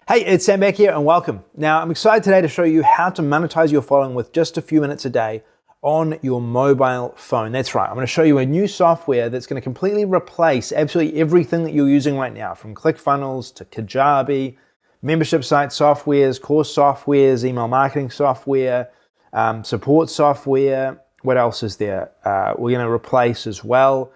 Hey, it's Sam back here and welcome. Now, I'm excited today to show you how to monetize your following with just a few minutes a day on your mobile phone. That's right, I'm going to show you a new software that's going to completely replace absolutely everything that you're using right now, from ClickFunnels to Kajabi, membership site softwares, course softwares, email marketing software, support software. What else is there? We're going to replace as well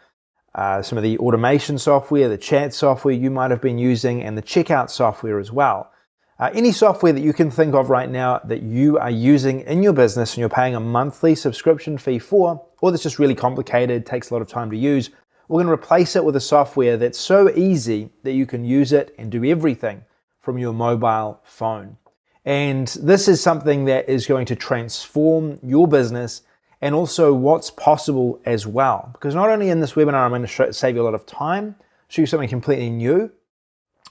some of the automation software, the chat software you might have been using, and the checkout software as well. Any software that you can think of right now that you are using in your business and you're paying a monthly subscription fee for, or that's just really complicated, takes a lot of time to use, we're going to replace it with a software that's so easy that you can use it and do everything from your mobile phone. And this is something that is going to transform your business and also what's possible as well. Because not only in this webinar, I'm going to save you a lot of time, show you something completely new,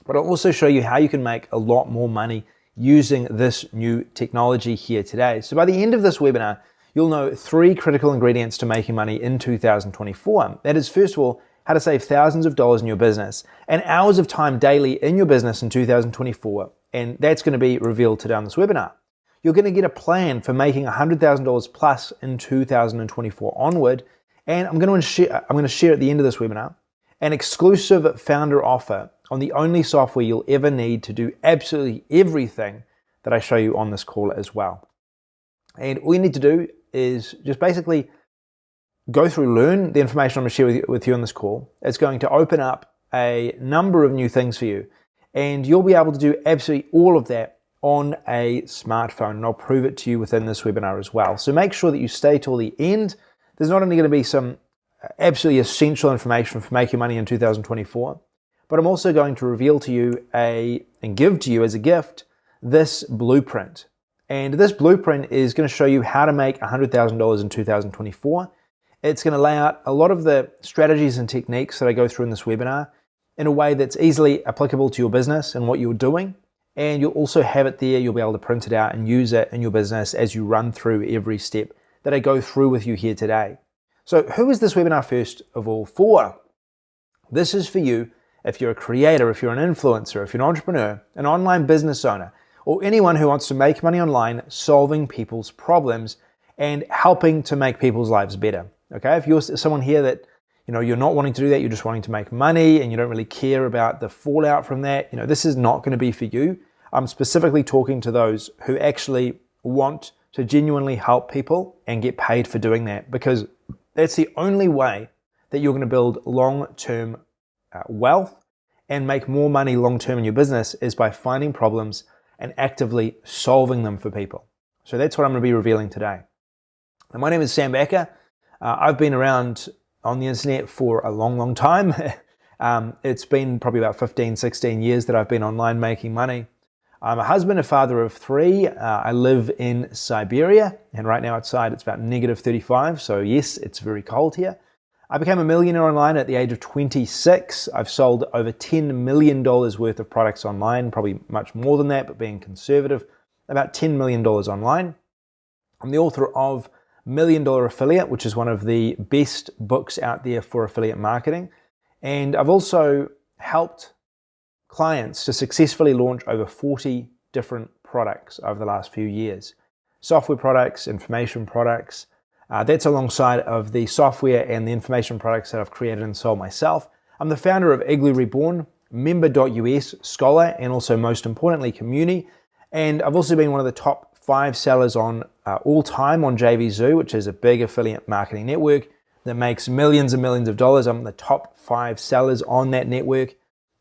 but I'll also show you how you can make a lot more money using this new technology here today. So by the end of this webinar, you'll know 3 critical ingredients to making money in 2024. That is, first of all, how to save thousands of dollars in your business and hours of time daily in your business in 2024. And that's going to be revealed today on this webinar. You're going to get a plan for making $100,000 plus in 2024 onward. And I'm going to share at the end of this webinar an exclusive founder offer on the only software you'll ever need to do absolutely everything that I show you on this call as well. And all you need to do is just basically go through, learn the information I'm going to share with you on this call. It's going to open up a number of new things for you. And you'll be able to do absolutely all of that on a smartphone, and I'll prove it to you within this webinar as well. So make sure that you stay till the end. There's not only going to be some absolutely essential information for making money in 2024, but I'm also going to reveal to you and give to you as a gift this blueprint. And this blueprint is going to show you how to make $100,000 in 2024. It's going to lay out a lot of the strategies and techniques that I go through in this webinar in a way that's easily applicable to your business and what you're doing. And you'll also have it there. You'll be able to print it out and use it in your business as you run through every step that I go through with you here today. So who is this webinar first of all for? This is for you if you're a creator, if you're an influencer, if you're an entrepreneur, an online business owner, or anyone who wants to make money online, solving people's problems and helping to make people's lives better. Okay, if you're someone here that you're not wanting to do that, you're just wanting to make money and you don't really care about the fallout from that, this is not going to be for you. I'm specifically talking to those who actually want to genuinely help people and get paid for doing that, because that's the only way that you're going to build long-term wealth and make more money long-term in your business, is by finding problems and actively solving them for people. So that's what I'm going to be revealing today. And my name is Sam Becker. I've been around on the internet for a long, long time. It's been probably about 15, 16 years that I've been online making money. I'm a husband, a father of 3. I live in Siberia, and right now outside it's about -35, so yes, it's very cold here. I became a millionaire online at the age of 26. I've sold over $10 million worth of products online, probably much more than that, but being conservative, about $10 million online. I'm the author of $1 Million Affiliate, which is one of the best books out there for affiliate marketing. And I've also helped clients to successfully launch over 40 different products over the last few years. Software products, information products. That's alongside of the software and the information products that I've created and sold myself. I'm the founder of Igloo Reborn, Member.us, Scholar, and also most importantly, Communi. And I've also been one of the top 5 sellers on all time on JVZoo, which is a big affiliate marketing network that makes millions and millions of dollars. I'm the top 5 sellers on that network.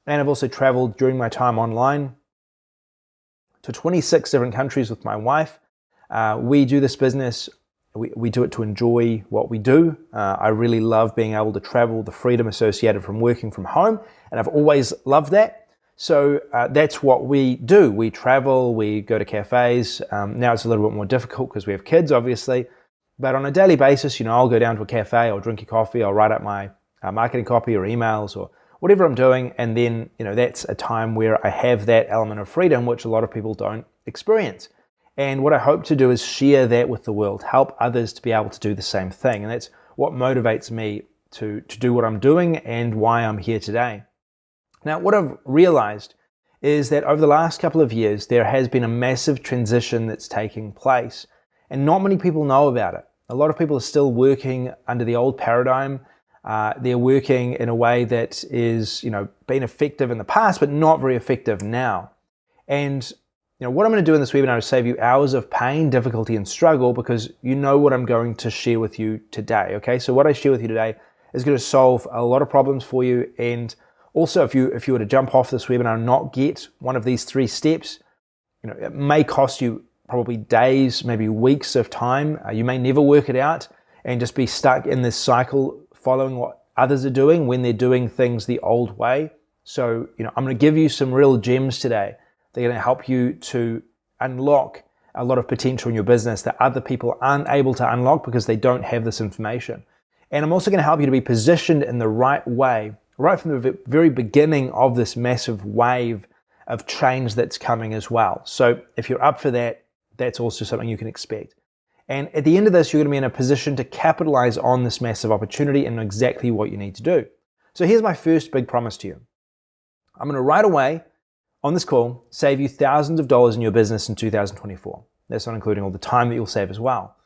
And I've also traveled during my time online to 26 different countries with my wife. We do this business, we do it to enjoy what we do. I really love being able to travel, the freedom associated from working from home, and I've always loved that. So that's what we do. We travel, we go to cafes. Now it's a little bit more difficult because we have kids, obviously. But on a daily basis, I'll go down to a cafe, I'll drink a coffee, I'll write up my marketing copy or emails or whatever I'm doing. And then, that's a time where I have that element of freedom, which a lot of people don't experience. And what I hope to do is share that with the world, help others to be able to do the same thing. And that's what motivates me to do what I'm doing and why I'm here today. Now, what I've realized is that over the last couple of years, there has been a massive transition that's taking place, and not many people know about it. A lot of people are still working under the old paradigm. They're working in a way that is, been effective in the past, but not very effective now. And what I'm going to do in this webinar is save you hours of pain, difficulty, and struggle, because you know what I'm going to share with you today. Okay, so what I share with you today is going to solve a lot of problems for you. And also, if you were to jump off this webinar and not get one of these 3 steps, it may cost you probably days, maybe weeks of time. You may never work it out and just be stuck in this cycle following what others are doing when they're doing things the old way. So, I'm going to give you some real gems today. They're going to help you to unlock a lot of potential in your business that other people aren't able to unlock because they don't have this information. And I'm also going to help you to be positioned in the right way, right from the very beginning of this massive wave of change that's coming as well. So if you're up for that, that's also something you can expect. And at the end of this, you're going to be in a position to capitalize on this massive opportunity and know exactly what you need to do. So here's my first big promise to you. I'm going to right away on this call save you thousands of dollars in your business in 2024. That's not including all the time that you'll save as well.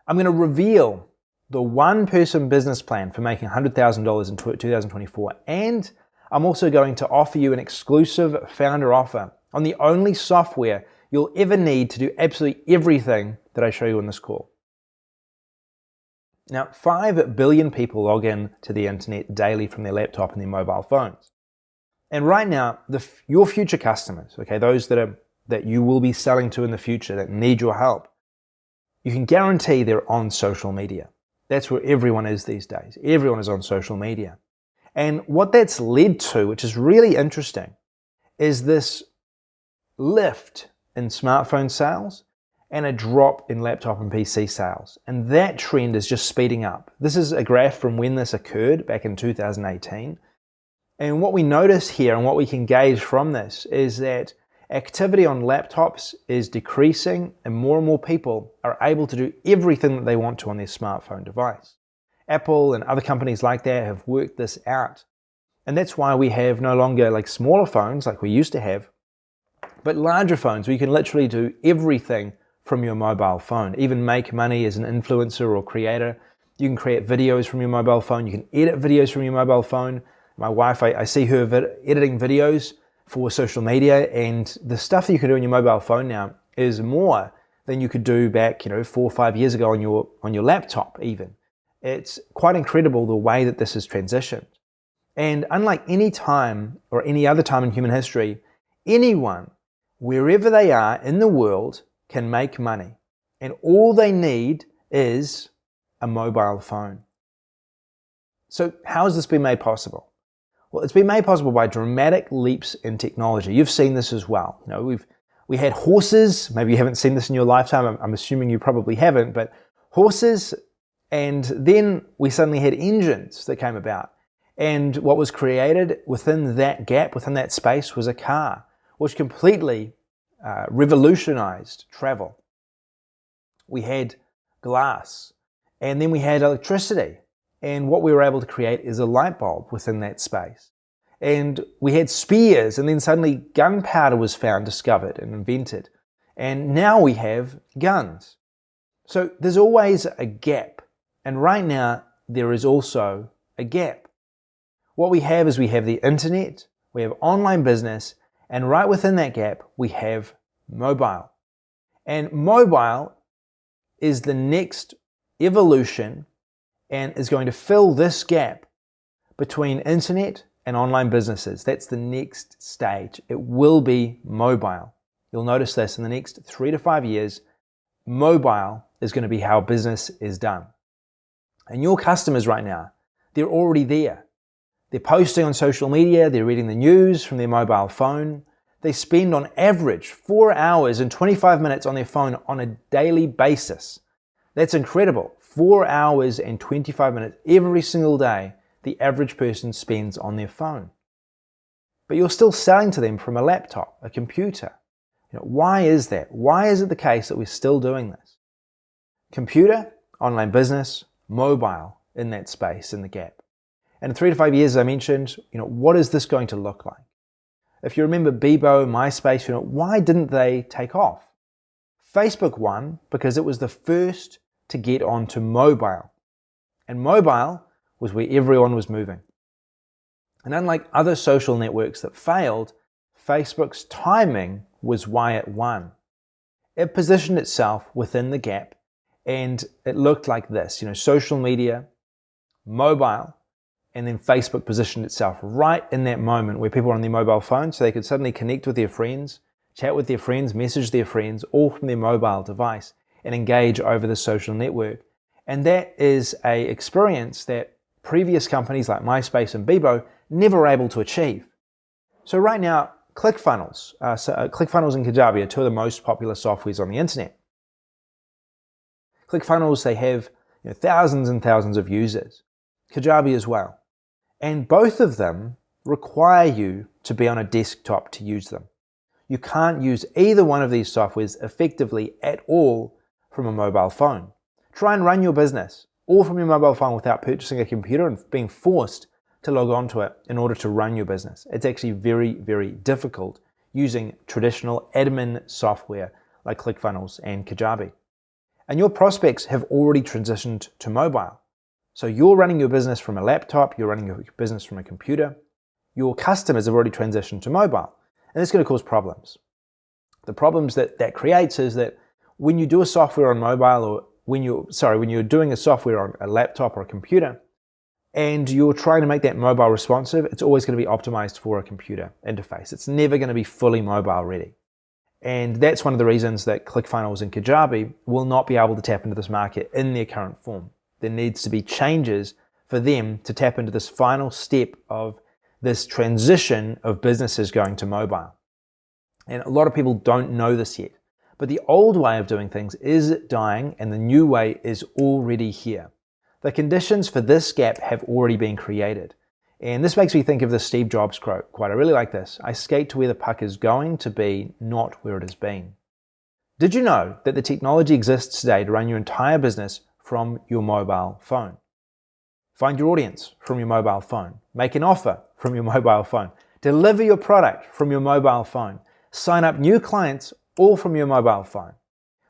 I'm going to reveal the one-person business plan for making $100,000 in 2024. And I'm also going to offer you an exclusive founder offer on the only software you'll ever need to do absolutely everything that I show you in this call. Now, 5 billion people log in to the internet daily from their laptop and their mobile phones. And right now, your future customers, okay, those that you will be selling to in the future that need your help, you can guarantee they're on social media. That's where everyone is these days. Everyone is on social media. And what that's led to, which is really interesting, is this lift in smartphone sales and a drop in laptop and PC sales. And that trend is just speeding up. This is a graph from when this occurred back in 2018. And what we notice here and what we can gauge from this is that activity on laptops is decreasing and more people are able to do everything that they want to on their smartphone device. Apple and other companies like that have worked this out. And that's why we have no longer like smaller phones like we used to have, but larger phones where you can literally do everything from your mobile phone, even make money as an influencer or creator. You can create videos from your mobile phone. You can edit videos from your mobile phone. My wife, I see her editing videos for social media, and the stuff that you can do on your mobile phone now is more than you could do back, 4 or 5 years ago on your laptop even. It's quite incredible the way that this has transitioned. And unlike any time or any other time in human history, anyone, wherever they are in the world, can make money. And all they need is a mobile phone. So how has this been made possible? Well, it's been made possible by dramatic leaps in technology. You've seen this as well. We had horses. Maybe you haven't seen this in your lifetime. I'm assuming you probably haven't, but horses, and then we suddenly had engines that came about. And what was created within that gap, within that space, was a car, which completely revolutionized travel. We had glass, and then we had electricity. And what we were able to create is a light bulb within that space. And we had spears, and then suddenly gunpowder was discovered and invented. And now we have guns. So there's always a gap. And right now, there is also a gap. What we have is we have the internet, we have online business, and right within that gap, we have mobile. And mobile is the next evolution and is going to fill this gap between internet and online businesses. That's the next stage. It will be mobile. You'll notice this in the next 3 to 5 years. Mobile is going to be how business is done. And your customers right now, they're already there. They're posting on social media, they're reading the news from their mobile phone. They spend on average 4 hours and 25 minutes on their phone on a daily basis. That's incredible. 4 hours and 25 minutes every single day the average person spends on their phone. But you're still selling to them from a laptop, a computer. Why is that? Why is it the case that we're still doing this? Computer, online business, mobile in that space, in the gap. And in 3 to 5 years, as I mentioned, what is this going to look like? If you remember Bebo, MySpace, why didn't they take off? Facebook won because it was the first to get onto mobile. And mobile was where everyone was moving. And unlike other social networks that failed, Facebook's timing was why it won. It positioned itself within the gap, and it looked like this, social media, mobile, and then Facebook positioned itself right in that moment where people were on their mobile phone, so they could suddenly connect with their friends, chat with their friends, message their friends, all from their mobile device, and engage over the social network. And that is an experience that previous companies like MySpace and Bebo never were able to achieve. So right now, ClickFunnels and Kajabi are two of the most popular softwares on the internet. ClickFunnels, they have thousands and thousands of users. Kajabi as well. And both of them require you to be on a desktop to use them. You can't use either one of these softwares effectively at all from a mobile phone. Try and run your business all from your mobile phone without purchasing a computer and being forced to log on to it in order to run your business. It's actually very, very difficult using traditional admin software like ClickFunnels and Kajabi. And your prospects have already transitioned to mobile. So you're running your business from a laptop, you're running your business from a computer. Your customers have already transitioned to mobile. And it's going to cause problems. The problems that creates is that when you do a software on mobile, or when you're doing a software on a laptop or a computer, and you're trying to make that mobile responsive, it's always going to be optimized for a computer interface. It's never going to be fully mobile ready. And that's one of the reasons that ClickFunnels and Kajabi will not be able to tap into this market in their current form. There needs to be changes for them to tap into this final step of this transition of businesses going to mobile. And a lot of people don't know this yet. But the old way of doing things is dying and the new way is already here. The conditions for this gap have already been created. And this makes me think of the Steve Jobs quote. I really like this. I skate to where the puck is going to be, not where it has been. Did you know that the technology exists today to run your entire business from your mobile phone? Find your audience from your mobile phone. Make an offer from your mobile phone. Deliver your product from your mobile phone. Sign up new clients all from your mobile phone.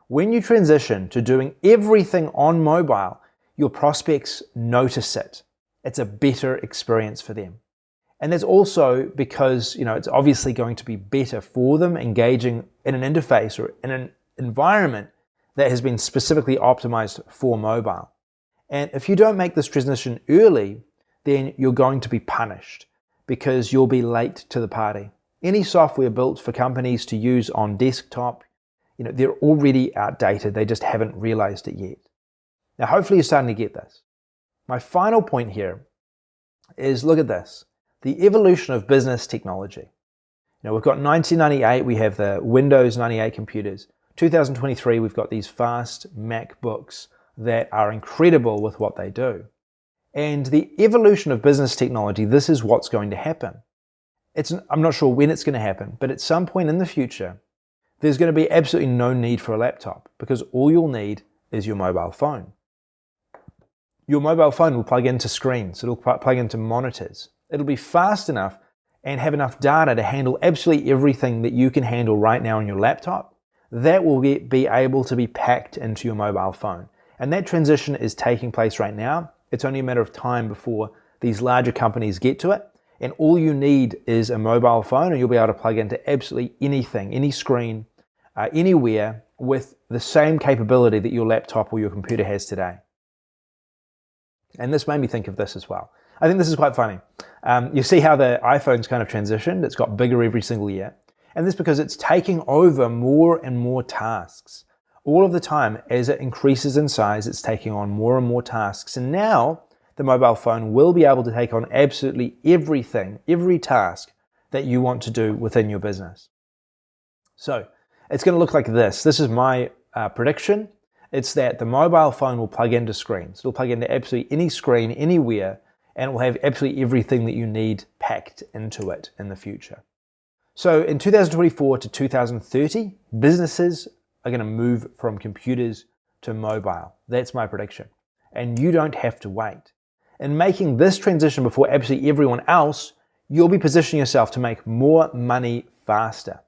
When you transition to doing everything on mobile, your prospects notice it. It's a better experience for them. And that's also because, it's obviously going to be better for them engaging in an interface or in an environment that has been specifically optimized for mobile. And if you don't make this transition early, then you're going to be punished because you'll be late to the party. Any software built for companies to use on desktop, they're already outdated. They just haven't realized it yet. Now, hopefully you're starting to get this. My final point here is, look at this, the evolution of business technology. We've got 1998, we have the Windows 98 computers. 2023, we've got these fast MacBooks that are incredible with what they do. And the evolution of business technology, this is what's going to happen. I'm not sure when it's going to happen, but at some point in the future, there's going to be absolutely no need for a laptop because all you'll need is your mobile phone. Your mobile phone will plug into screens, it'll plug into monitors. It'll be fast enough and have enough data to handle absolutely everything that you can handle right now on your laptop. That will be able to be packed into your mobile phone. And that transition is taking place right now. It's only a matter of time before these larger companies get to it. And all you need is a mobile phone and you'll be able to plug into absolutely anything, any screen, anywhere with the same capability that your laptop or your computer has today. And this made me think of this as well. I think this is quite funny. You see how the iPhone's kind of transitioned. It's got bigger every single year. And this is because it's taking over more and more tasks. All of the time, as it increases in size, it's taking on more and more tasks. And now, the mobile phone will be able to take on absolutely everything, every task that you want to do within your business. So, it's going to look like this. This is my prediction. It's that the mobile phone will plug into screens. It'll plug into absolutely any screen, anywhere, and it will have absolutely everything that you need packed into it in the future. So in 2024 to 2030, businesses are going to move from computers to mobile. That's my prediction. And you don't have to wait. In making this transition before absolutely everyone else, you'll be positioning yourself to make more money faster.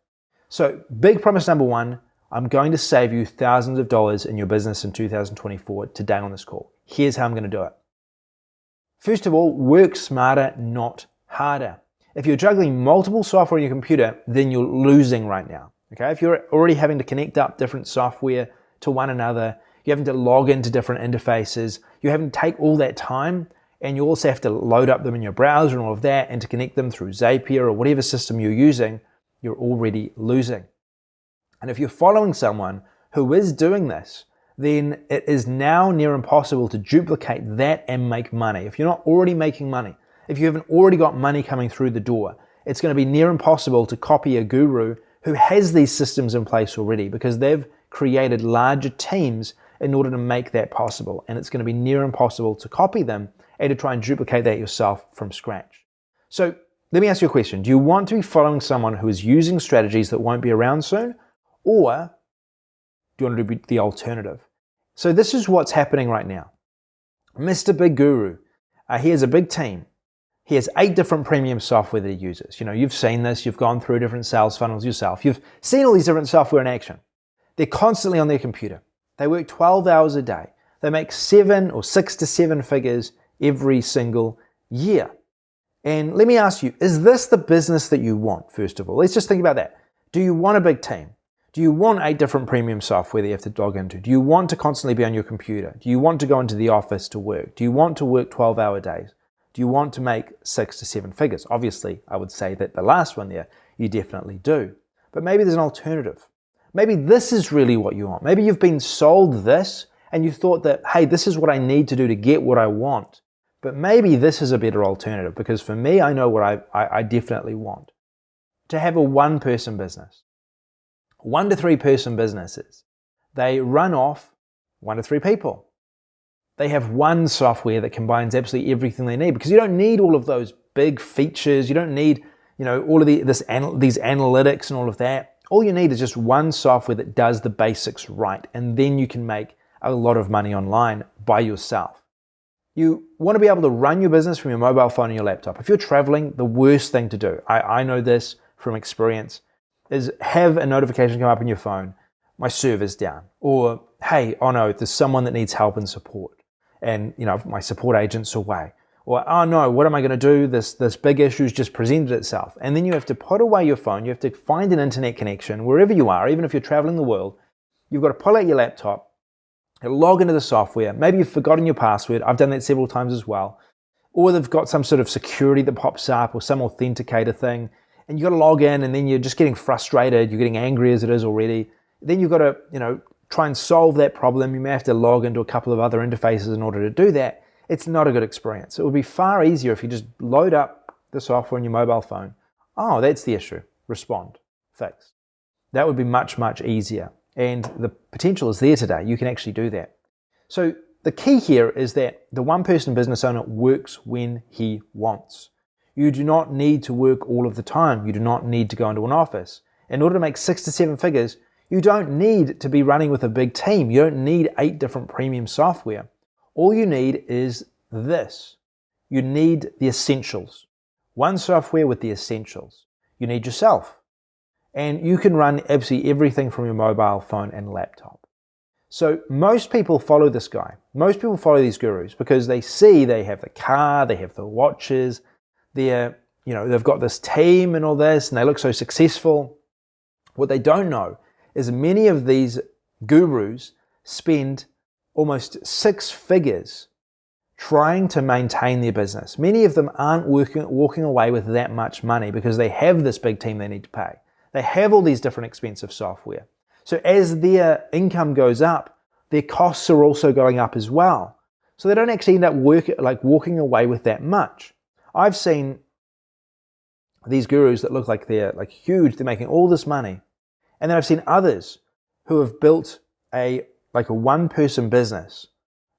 So big promise number one, I'm going to save you thousands of dollars in your business in 2024 today on this call. Here's how I'm going to do it. First of all, work smarter, not harder. If you're juggling multiple software on your computer, then you're losing right now. Okay? If you're already having to connect up different software to one another, you're having to log into different interfaces, you're having to take all that time, and you also have to load up them in your browser and all of that, and to connect them through Zapier or whatever system you're using, you're already losing. And if you're following someone who is doing this, then it is now near impossible to duplicate that and make money. If you're not already making money, if you haven't already got money coming through the door, it's going to be near impossible to copy a guru who has these systems in place already, because they've created larger teams in order to make that possible. And it's going to be near impossible to copy them and to try and duplicate that yourself from scratch. So let me ask you a question. Do you want to be following someone who is using strategies that won't be around soon? Or do you want to do the alternative? So this is what's happening right now. Mr. Big Guru, he has a big team. He has 8 different premium software that he uses. You know, you've seen this. You've gone through different sales funnels yourself. You've seen all these different software in action. They're constantly on their computer. They work 12 hours a day. They make 6 to 7 figures every single year. And let me ask you, is this the business that you want, first of all? Let's just think about that. Do you want a big team? Do you want 8 different premium software that you have to log into? Do you want to constantly be on your computer? Do you want to go into the office to work? Do you want to work 12-hour days? Do you want to make 6 to 7 figures? Obviously, I would say that the last one there, you definitely do. But maybe there's an alternative. Maybe this is really what you want. Maybe you've been sold this and you thought that, hey, this is what I need to do to get what I want. But maybe this is a better alternative, because for me, I know what I definitely want. To have a one-person business. 1 to 3 person businesses. They run off 1 to 3 people. They have one software that combines absolutely everything they need, because you don't need all of those big features. You don't need, all of these analytics and all of that. All you need is just one software that does the basics right, and then you can make a lot of money online by yourself. You want to be able to run your business from your mobile phone and your laptop. If you're traveling, the worst thing to do, I know this from experience, is have a notification come up on your phone, my server's down, or hey, oh no, there's someone that needs help and support, and my support agent's away, or oh no, what am I going to do? This big issue's just presented itself, and then you have to put away your phone. You have to find an internet connection wherever you are, even if you're traveling the world. You've got to pull out your laptop, log into the software. Maybe you've forgotten your password. I've done that several times as well. Or they've got some sort of security that pops up, or some authenticator thing, and you've got to log in, and then you're just getting frustrated. You're getting angry as it is already. Then you've got to, try and solve that problem. You may have to log into a couple of other interfaces in order to do that. It's not a good experience. It would be far easier if you just load up the software on your mobile phone. Oh, that's the issue. Respond. Fix. That would be much, much easier. And the potential is there today. You can actually do that. So the key here is that the one-person business owner works when he wants. You do not need to work all of the time. You do not need to go into an office. In order to make 6 to 7 figures, you don't need to be running with a big team. You don't need 8 different premium software. All you need is this. You need the essentials. One software with the essentials. You need yourself. And you can run absolutely everything from your mobile phone and laptop. So most people follow this guy. Most people follow these gurus because they see they have the car, they have the watches, they've got this team and all this, and they look so successful. What they don't know is many of these gurus spend almost 6 figures trying to maintain their business. Many of them aren't walking away with that much money because they have this big team they need to pay. They have all these different expensive software. So as their income goes up, their costs are also going up as well. So they don't actually end up walking away with that much. I've seen these gurus that look like they're huge, they're making all this money. And then I've seen others who have built a one-person business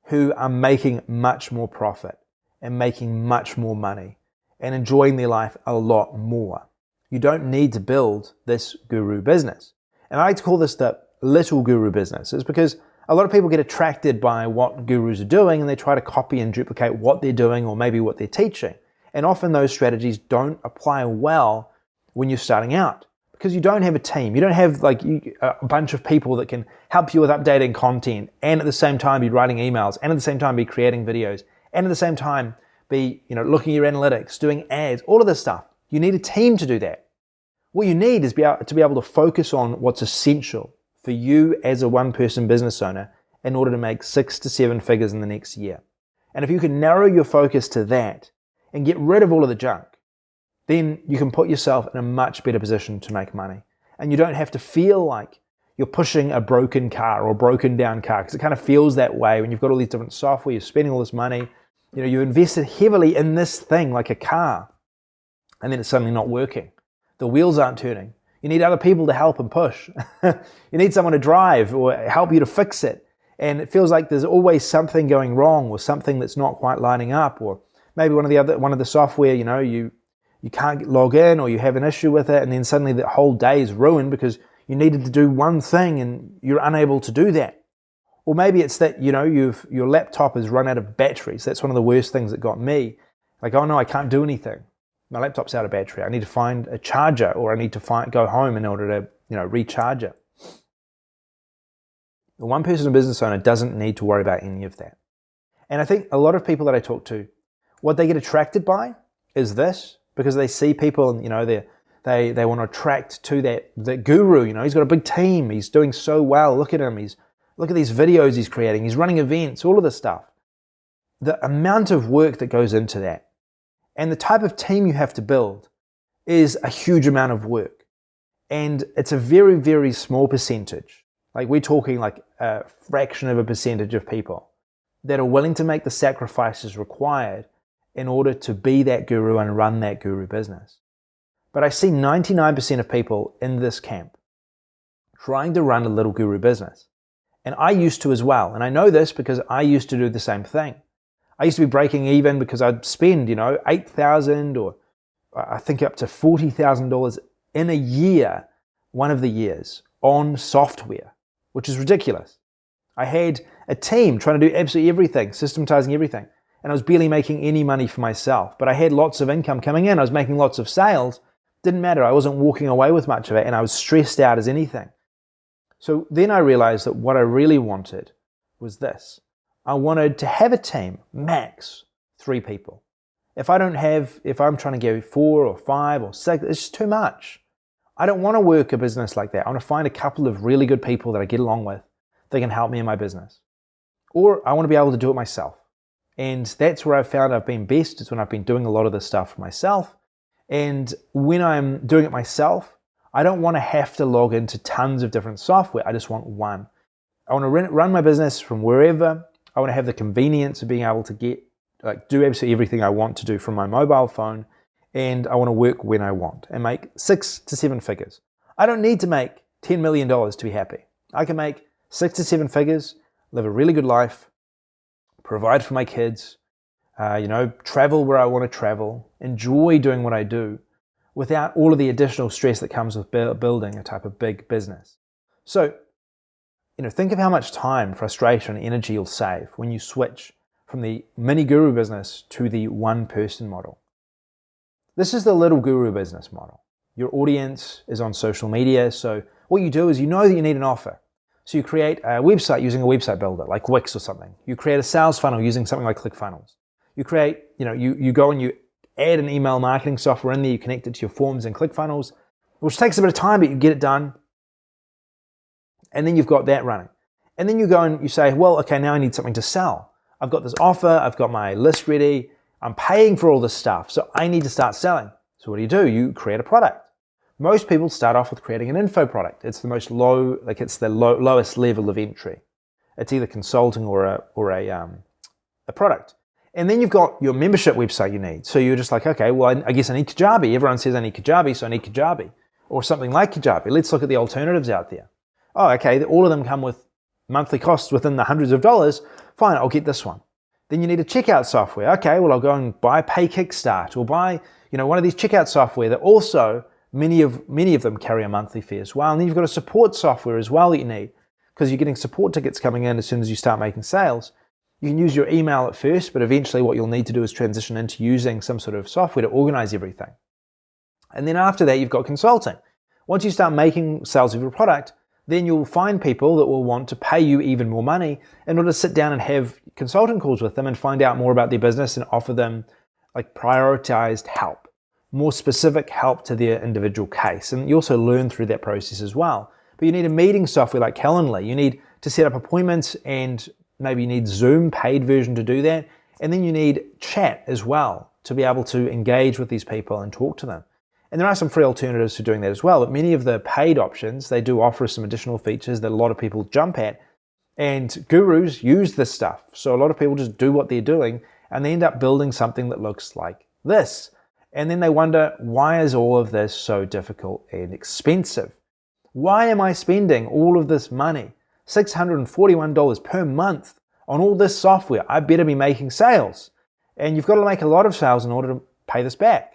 who are making much more profit and making much more money and enjoying their life a lot more. You don't need to build this guru business. And I like to call this the little guru business. It's because a lot of people get attracted by what gurus are doing and they try to copy and duplicate what they're doing or maybe what they're teaching. And often those strategies don't apply well when you're starting out because you don't have a team. You don't have a bunch of people that can help you with updating content and at the same time be writing emails and at the same time be creating videos and at the same time be looking at your analytics, doing ads, all of this stuff. You need a team to do that. What you need is to be able to focus on what's essential for you as a one-person business owner in order to make 6 to 7 figures in the next year. And if you can narrow your focus to that and get rid of all of the junk, then you can put yourself in a much better position to make money. And you don't have to feel like you're pushing a broken car or a broken down car, because it kind of feels that way when you've got all these different software, you're spending all this money, you invested heavily in this thing like a car, and then it's suddenly not working. The wheels aren't turning. You need other people to help and push. You need someone to drive or help you to fix it. And it feels like there's always something going wrong or something that's not quite lining up, or maybe one of the software, you can't log in or you have an issue with it, and then suddenly the whole day is ruined because you needed to do one thing and you're unable to do that. Or maybe it's that your laptop has run out of batteries. That's one of the worst things that got me. Like, oh no, I can't do anything. My laptop's out of battery. I need to find a charger, or I need to go home in order to recharge it. The one-person business owner doesn't need to worry about any of that. And I think a lot of people that I talk to, what they get attracted by is this, because they see people and they want to attract to that guru. He's got a big team. He's doing so well. Look at him. Look at these videos he's creating. He's running events, all of this stuff. The amount of work that goes into that and the type of team you have to build is a huge amount of work. And it's a very, very small percentage. Like, we're talking like a fraction of a percentage of people that are willing to make the sacrifices required in order to be that guru and run that guru business. But I see 99% of people in this camp trying to run a little guru business. And I used to as well. And I know this because I used to do the same thing. I used to be breaking even because I'd spend, $8,000 or I think up to $40,000 in a year, one of the years, on software, which is ridiculous. I had a team trying to do absolutely everything, systematizing everything. And I was barely making any money for myself. But I had lots of income coming in. I was making lots of sales. Didn't matter. I wasn't walking away with much of it. And I was stressed out as anything. So then I realized that what I really wanted was this. I wanted to have a team, max 3 people. If I'm trying to go 4 or 5 or 6, it's just too much. I don't want to work a business like that. I want to find a couple of really good people that I get along with that can help me in my business. Or I want to be able to do it myself. And that's where I've found I've been best. It's when I've been doing a lot of this stuff for myself. And when I'm doing it myself, I don't want to have to log into tons of different software. I just want one. I want to run my business from wherever. I want to have the convenience of being able to do absolutely everything I want to do from my mobile phone. And I want to work when I want and make 6 to 7 figures. I don't need to make $10 million to be happy. I can make 6 to 7 figures, live a really good life, provide for my kids, travel where I want to travel, enjoy doing what I do without all of the additional stress that comes with building a type of big business. So, think of how much time, frustration, and energy you'll save when you switch from the mini guru business to the one-person model. This is the little guru business model. Your audience is on social media, so what you do is you know that you need an offer. So you create a website using a website builder like Wix or something. You create a sales funnel using something like ClickFunnels. You create, you go and you add an email marketing software in there, you connect it to your forms and ClickFunnels, which takes a bit of time, but you get it done. And then you've got that running. And then you go and you say, well, okay, now I need something to sell. I've got this offer, I've got my list ready, I'm paying for all this stuff, so I need to start selling. So what do? You create a product. Most people start off with creating an info product. It's the most lowest level of entry. It's either consulting or a product. And then you've got your membership website you need. So you're just like, okay, well, I guess I need Kajabi. Everyone says I need Kajabi, so I need Kajabi. Or something like Kajabi. Let's look at the alternatives out there. Oh, okay, all of them come with monthly costs within the hundreds of dollars. Fine, I'll get this one. Then you need a checkout software. Okay, well, I'll go and buy Pay Kickstart or buy, one of these checkout software that also many of them carry a monthly fee as well. And then you've got a support software as well that you need, because you're getting support tickets coming in as soon as you start making sales. You can use your email at first, but eventually what you'll need to do is transition into using some sort of software to organize everything. And then after that, you've got consulting. Once you start making sales of your product, then you'll find people that will want to pay you even more money in order to sit down and have consulting calls with them and find out more about their business and offer them like prioritized help, more specific help to their individual case. And you also learn through that process as well. But you need a meeting software like Calendly. You need to set up appointments, and maybe you need Zoom paid version to do that. And then you need chat as well to be able to engage with these people and talk to them. And there are some free alternatives for doing that as well. But many of the paid options, they do offer some additional features that a lot of people jump at. And gurus use this stuff. So a lot of people just do what they're doing and they end up building something that looks like this. And then they wonder, why is all of this so difficult and expensive? Why am I spending all of this money, $641 per month, on all this software? I better be making sales. And you've got to make a lot of sales in order to pay this back.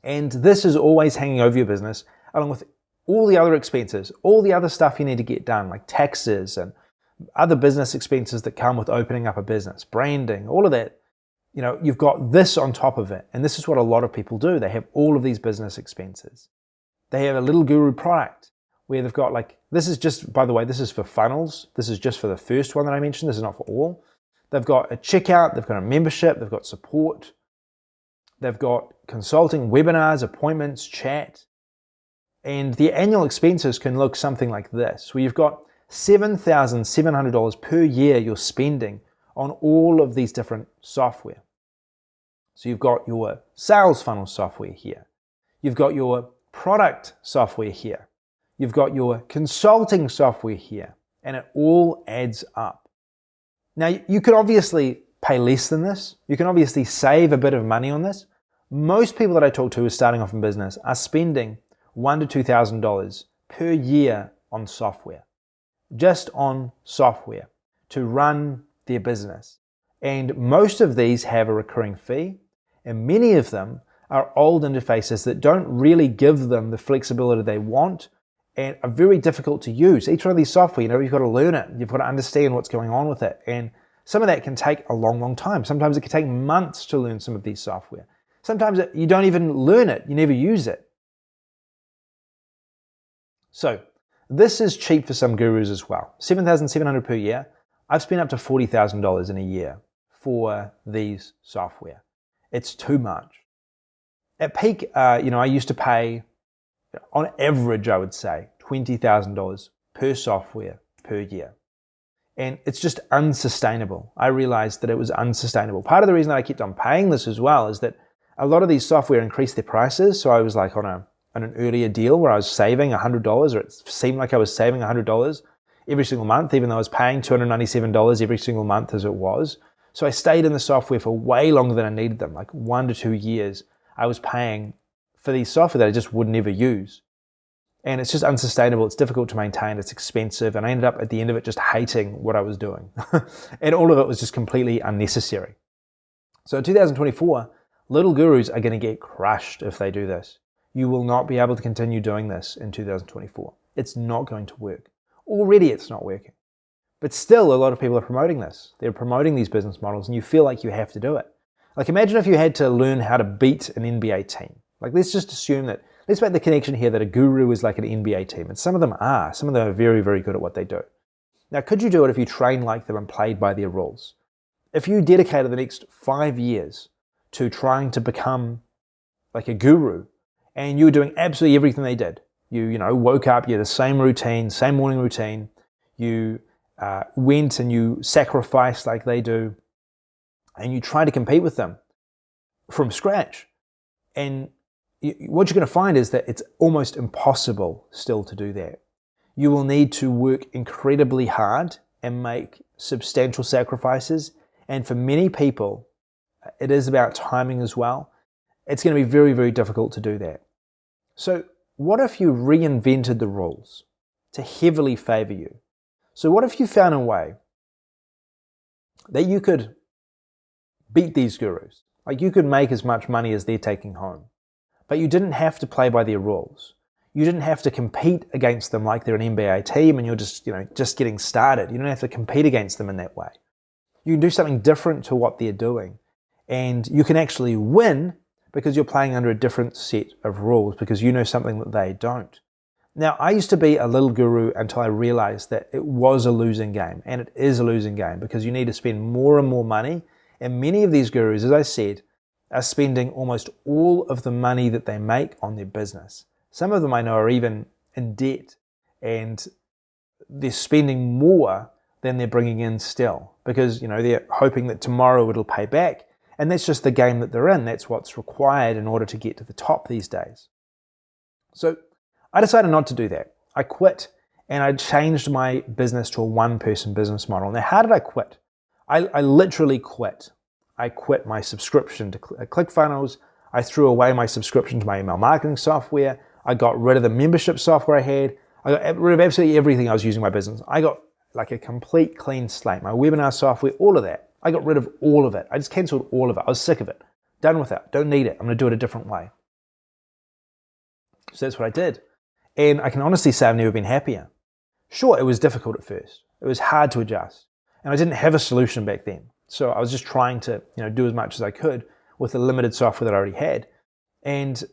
And this is always hanging over your business, along with all the other expenses, all the other stuff you need to get done, like taxes and other business expenses that come with opening up a business, branding, all of that. You know, you've got this on top of it. And this is what a lot of people do. They have all of these business expenses. They have a little guru product where they've got like, this is just, by the way, this is for funnels. This is just for the first one that I mentioned. This is not for all. They've got a checkout, they've got a membership, they've got support, they've got consulting, webinars, appointments, chat. And the annual expenses can look something like this, where you've got $7,700 per year you're spending on all of these different software. So you've got your sales funnel software here. You've got your product software here. You've got your consulting software here, and it all adds up. Now, you could obviously pay less than this. You can obviously save a bit of money on this. Most people that I talk to who are starting off in business are spending $1,000 to $2,000 per year on software, just on software to run their business. And most of these have a recurring fee, and many of them are old interfaces that don't really give them the flexibility they want and are very difficult to use. Each one of these software, you've got to learn it. You've got to understand what's going on with it. And some of that can take a long, long time. Sometimes it can take months to learn some of these software. Sometimes you don't even learn it. You never use it. So this is cheap for some gurus as well. $7,700 per year. I've spent up to $40,000 in a year for these software. It's too much. At peak, I used to pay, on average, I would say, $20,000 per software per year. And it's just unsustainable. I realized that it was unsustainable. Part of the reason that I kept on paying this as well is that a lot of these software increased their prices. So I was like on an earlier deal where I was saving $100, or it seemed like I was saving $100 every single month, even though I was paying $297 every single month as it was. So I stayed in the software for way longer than I needed them, like 1 to 2 years. I was paying for these software that I just would never use. And it's just unsustainable. It's difficult to maintain. It's expensive. And I ended up at the end of it just hating what I was doing. And all of it was just completely unnecessary. So in 2024, little gurus are going to get crushed if they do this. You will not be able to continue doing this in 2024. It's not going to work. Already it's not working. But still, a lot of people are promoting this. They're promoting these business models, and you feel like you have to do it. Like imagine if you had to learn how to beat an NBA team. Like let's just assume that, let's make the connection here that a guru is like an NBA team. And some of them are. Some of them are very, very good at what they do. Now, could you do it if you trained like them and played by their rules? If you dedicated the next 5 years to trying to become like a guru, and you were doing absolutely everything they did. You woke up, you had the same routine, same morning routine. You went and you sacrificed like they do, and you try to compete with them from scratch. And what you're going to find is that it's almost impossible still to do that. You will need to work incredibly hard and make substantial sacrifices. And for many people, it is about timing as well. It's going to be very, very difficult to do that. So what if you reinvented the rules to heavily favor you? So what if you found a way that you could beat these gurus? Like you could make as much money as they're taking home, but you didn't have to play by their rules. You didn't have to compete against them like they're an NBA team and you're just getting started. You don't have to compete against them in that way. You can do something different to what they're doing. And you can actually win because you're playing under a different set of rules because you know something that they don't. Now, I used to be a little guru until I realized that it was a losing game, and it is a losing game because you need to spend more and more money. And many of these gurus, as I said, are spending almost all of the money that they make on their business. Some of them I know are even in debt, and they're spending more than they're bringing in still because, they're hoping that tomorrow it'll pay back. And that's just the game that they're in. That's what's required in order to get to the top these days. So I decided not to do that. I quit and I changed my business to a one-person business model. Now, how did I quit? I literally quit. I quit my subscription to ClickFunnels. I threw away my subscription to my email marketing software. I got rid of the membership software I had. I got rid of absolutely everything I was using in my business. I got like a complete clean slate. My webinar software, all of that. I got rid of all of it. I just canceled all of it. I was sick of it. Done with it. Don't need it. I'm going to do it a different way. So that's what I did. And I can honestly say I've never been happier. Sure, it was difficult at first. It was hard to adjust. And I didn't have a solution back then. So I was just trying to do as much as I could with the limited software that I already had. And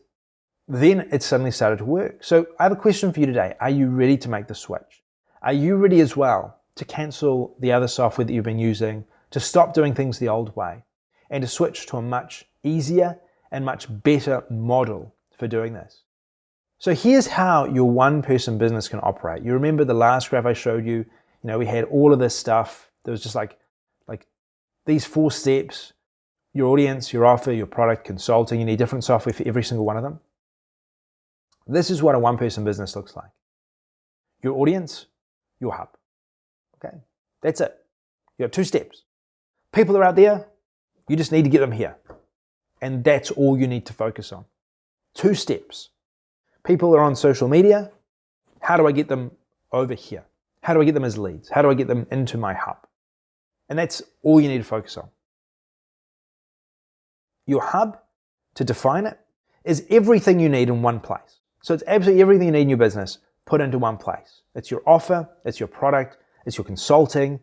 then it suddenly started to work. So I have a question for you today. Are you ready to make the switch? Are you ready as well to cancel the other software that you've been using, to stop doing things the old way, and to switch to a much easier and much better model for doing this? So here's how your one-person business can operate. You remember the last graph I showed you? We had all of this stuff. There was just like these 4 steps: your audience, your offer, your product, consulting. You need different software for every single one of them. This is what a one-person business looks like. Your audience, your hub. Okay, that's it. You have 2 steps. People are out there, you just need to get them here. And that's all you need to focus on. 2 steps. People are on social media. How do I get them over here? How do I get them as leads? How do I get them into my hub? And that's all you need to focus on. Your hub, to define it, is everything you need in one place. So it's absolutely everything you need in your business put into one place. It's your offer, it's your product, it's your consulting,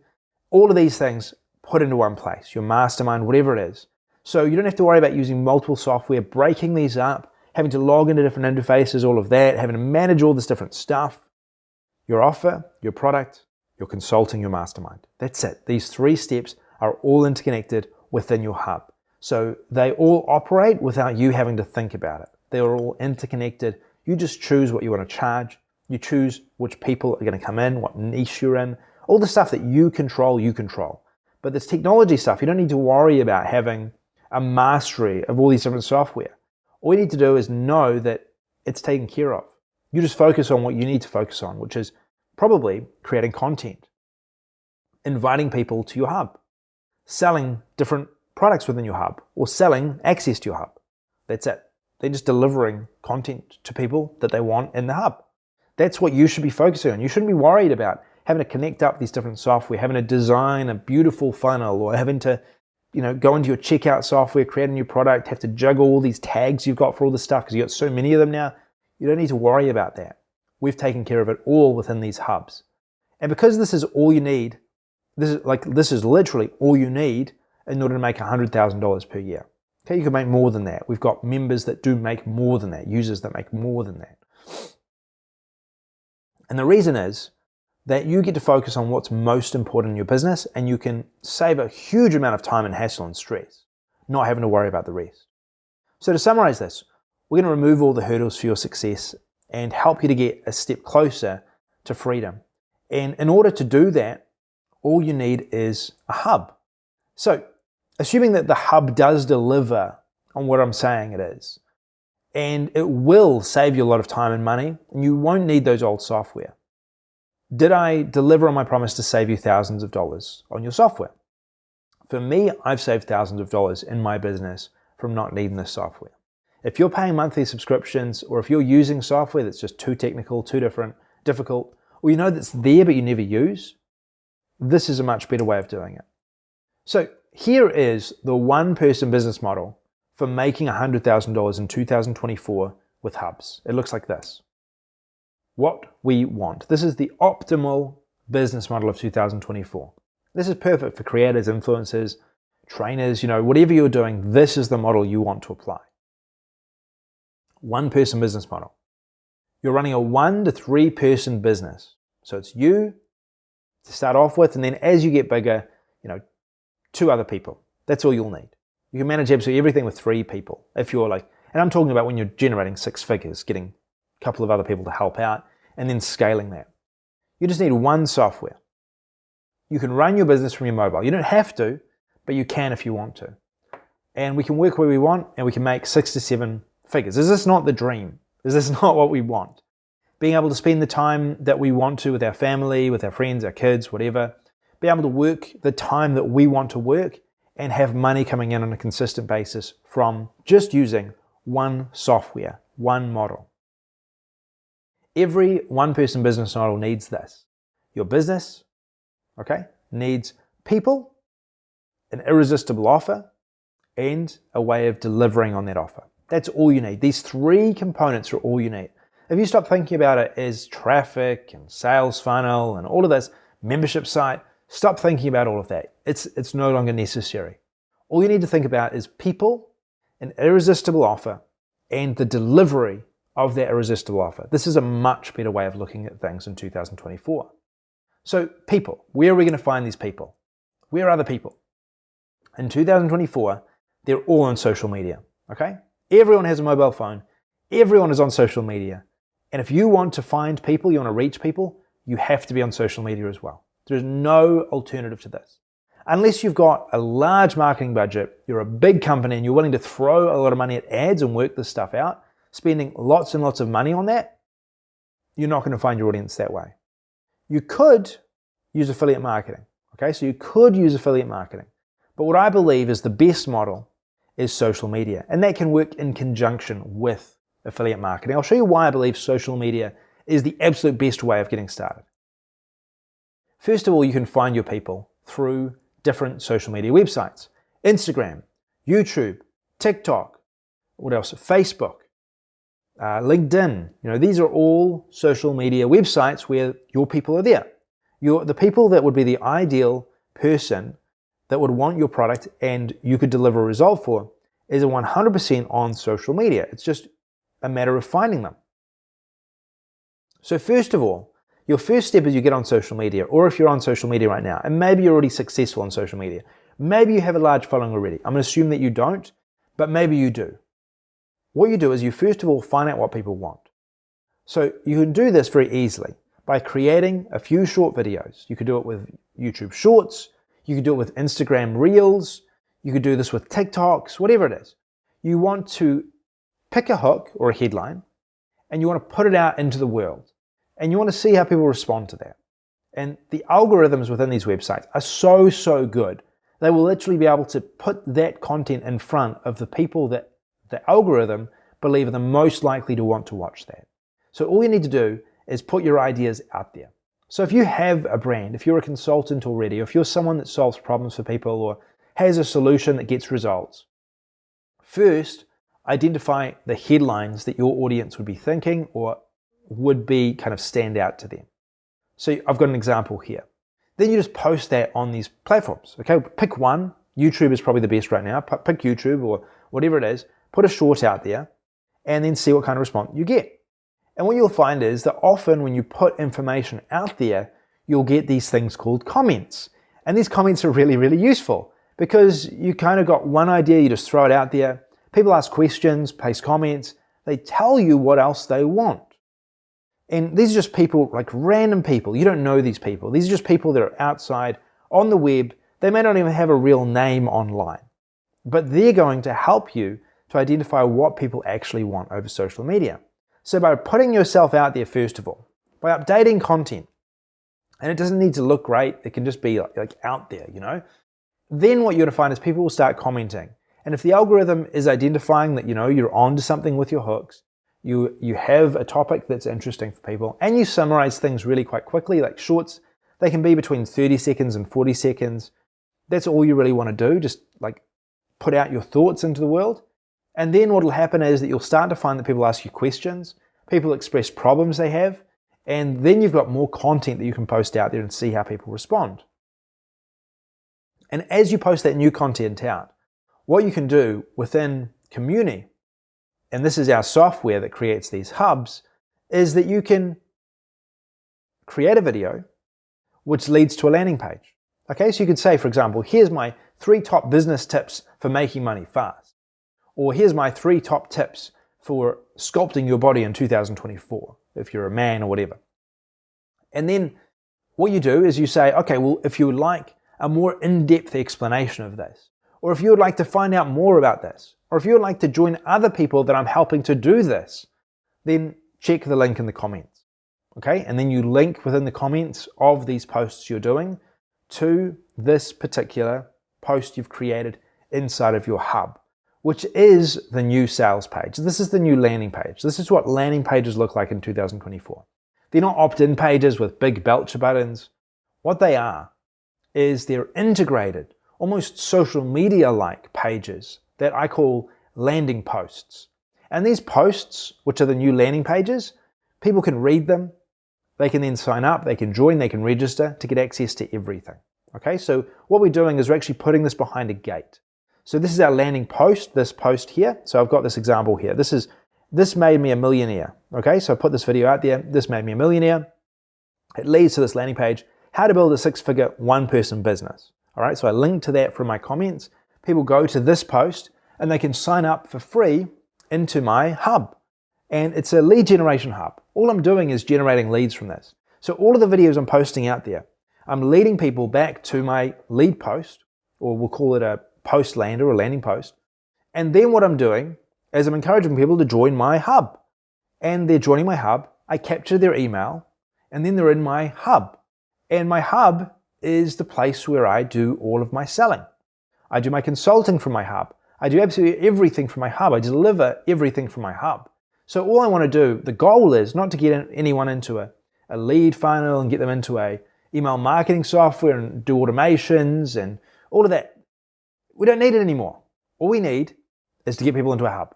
all of these things put into one place, your mastermind, whatever it is. So you don't have to worry about using multiple software, breaking these up, having to log into different interfaces, all of that, having to manage all this different stuff. Your offer, your product, your consulting, your mastermind. That's it. These 3 steps are all interconnected within your hub. So they all operate without you having to think about it. They're all interconnected. You just choose what you want to charge. You choose which people are going to come in, what niche you're in, all the stuff that you control, you control. But this technology stuff, you don't need to worry about having a mastery of all these different software. All you need to do is know that it's taken care of. You just focus on what you need to focus on, which is probably creating content, inviting people to your hub, selling different products within your hub, or selling access to your hub. That's it. They're just delivering content to people that they want in the hub. That's what you should be focusing on. You shouldn't be worried about having to connect up these different software, having to design a beautiful funnel, or having to go into your checkout software, create a new product, have to juggle all these tags you've got for all this stuff because you've got so many of them now. You don't need to worry about that. We've taken care of it all within these hubs. And because this is all you need, this is literally all you need in order to make $100,000 per year. Okay, you can make more than that. We've got members that do make more than that, users that make more than that. And the reason is that you get to focus on what's most important in your business, and you can save a huge amount of time and hassle and stress, not having to worry about the rest. So to summarize this, we're going to remove all the hurdles for your success and help you to get a step closer to freedom. And in order to do that, all you need is a hub. So assuming that the hub does deliver on what I'm saying it is, and it will save you a lot of time and money, and you won't need those old software. Did I deliver on my promise to save you thousands of dollars on your software? For me, I've saved thousands of dollars in my business from not needing this software. If you're paying monthly subscriptions, or if you're using software that's just too technical, too difficult, or that's there but you never use, this is a much better way of doing it. So here is the one-person business model for making $100,000 in 2024 with hubs. It looks like this. What we want. This is the optimal business model of 2024. This is perfect for creators, influencers, trainers, whatever you're doing, this is the model you want to apply. One person business model. You're running a 1 to 3 person business. So it's you to start off with, and then as you get bigger, 2 other people. That's all you'll need. You can manage absolutely everything with 3 people. If you're and I'm talking about when you're generating 6 figures, getting a couple of other people to help out, and then scaling that. You just need one software. You can run your business from your mobile. You don't have to, but you can if you want to. And we can work where we want, and we can make 6 to 7 figures. Is this not the dream? Is this not what we want? Being able to spend the time that we want to with our family, with our friends, our kids, whatever. Be able to work the time that we want to work and have money coming in on a consistent basis from just using one software, one model. Every one-person business model needs this. Your business, needs people, an irresistible offer, and a way of delivering on that offer. That's all you need. These 3 components are all you need. If you stop thinking about it as traffic and sales funnel and all of this, membership site, stop thinking about all of that. It's no longer necessary. All you need to think about is people, an irresistible offer, and the delivery of that irresistible offer. This is a much better way of looking at things in 2024. So people, where are we going to find these people? Where are the people? In 2024, they're all on social media, okay? Everyone has a mobile phone. Everyone is on social media. And if you want to find people, you want to reach people, you have to be on social media as well. There's no alternative to this. Unless you've got a large marketing budget, you're a big company and you're willing to throw a lot of money at ads and work this stuff out, spending lots and lots of money on that, you're not going to find your audience that way. You could use affiliate marketing, okay? So you could use affiliate marketing. But what I believe is the best model is social media, and that can work in conjunction with affiliate marketing. I'll show you why I believe social media is the absolute best way of getting started. First of all, you can find your people through different social media websites. Instagram, YouTube, TikTok, what else? Facebook, LinkedIn. These are all social media websites where your people are there. The people that would be the ideal person that would want your product and you could deliver a result for is 100% on social media. It's just a matter of finding them. So first of all, your first step is you get on social media, or if you're on social media right now, and maybe you're already successful on social media, maybe you have a large following already. I'm going to assume that you don't, but maybe you do. What you do is you first of all find out what people want. So you can do this very easily by creating a few short videos. You could do it with YouTube Shorts, you could do it with Instagram Reels, you could do this with TikToks, whatever it is. You want to pick a hook or a headline and you want to put it out into the world and you want to see how people respond to that. And the algorithms within these websites are so good. They will literally be able to put that content in front of the people that the algorithm believe are the most likely to want to watch that. So all you need to do is put your ideas out there. So if you have a brand, if you're a consultant already, or if you're someone that solves problems for people or has a solution that gets results, first, identify the headlines that your audience would be thinking or would be kind of stand out to them. So I've got an example here. Then you just post that on these platforms, okay? Pick one. YouTube is probably the best right now. Pick YouTube or whatever it is. Put a short out there and then see what kind of response you get. And what you'll find is that often when you put information out there, you'll get these things called comments. And these comments are really useful because you kind of got one idea, you just throw it out there. People ask questions, place comments. They tell you what else they want. And these are just people, like random people. You don't know these people. These are just people that are outside on the web. They may not even have a real name online, but they're going to help you to identify what people actually want over social media. So by putting yourself out there, first of all, by updating content, and it doesn't need to look great, it can just be like out there, then what you're going to find is people will start commenting. And if the algorithm is identifying that, you're onto something with your hooks, you have a topic that's interesting for people, and you summarize things really quite quickly, like shorts, they can be between 30 seconds and 40 seconds. That's all you really want to do, just like put out your thoughts into the world. And then what will happen is that you'll start to find that people ask you questions, people express problems they have, and then you've got more content that you can post out there and see how people respond. And as you post that new content out, what you can do within Communi, and this is our software that creates these hubs, is that you can create a video which leads to a landing page. Okay, so you could say, for example, here's my 3 top business tips for making money fast. Or here's my 3 top tips for sculpting your body in 2024, if you're a man or whatever. And then what you do is you say, okay, well, if you would like a more in-depth explanation of this, or if you would like to find out more about this, or if you would like to join other people that I'm helping to do this, then check the link in the comments. Okay, and then you link within the comments of these posts you're doing to this particular post you've created inside of your hub, which is the new sales page. This is the new landing page. This is what landing pages look like in 2024. They're not opt-in pages with big belcher buttons. What they are is they're integrated, almost social media-like pages that I call landing posts. And these posts, which are the new landing pages, people can read them. They can then sign up, they can join, they can register to get access to everything. Okay, so what we're doing is we're actually putting this behind a gate. So this is our landing post, this post here. So I've got this example here. This made me a millionaire. Okay, so I put this video out there. This made me a millionaire. It leads to this landing page, how to build a 6-figure one-person business. All right, so I link to that from my comments. People go to this post and they can sign up for free into my hub. And it's a lead generation hub. All I'm doing is generating leads from this. So all of the videos I'm posting out there, I'm leading people back to my lead post, or we'll call it a post lander or landing post. And then what I'm doing is I'm encouraging people to join my hub. And they're joining my hub. I capture their email, and then they're in my hub. And my hub is the place where I do all of my selling. I do my consulting from my hub. I do absolutely everything from my hub. I deliver everything from my hub. So all I want to do, the goal is not to get anyone into a lead funnel and get them into a email marketing software and do automations and all of that. We don't need it anymore. All we need is to get people into a hub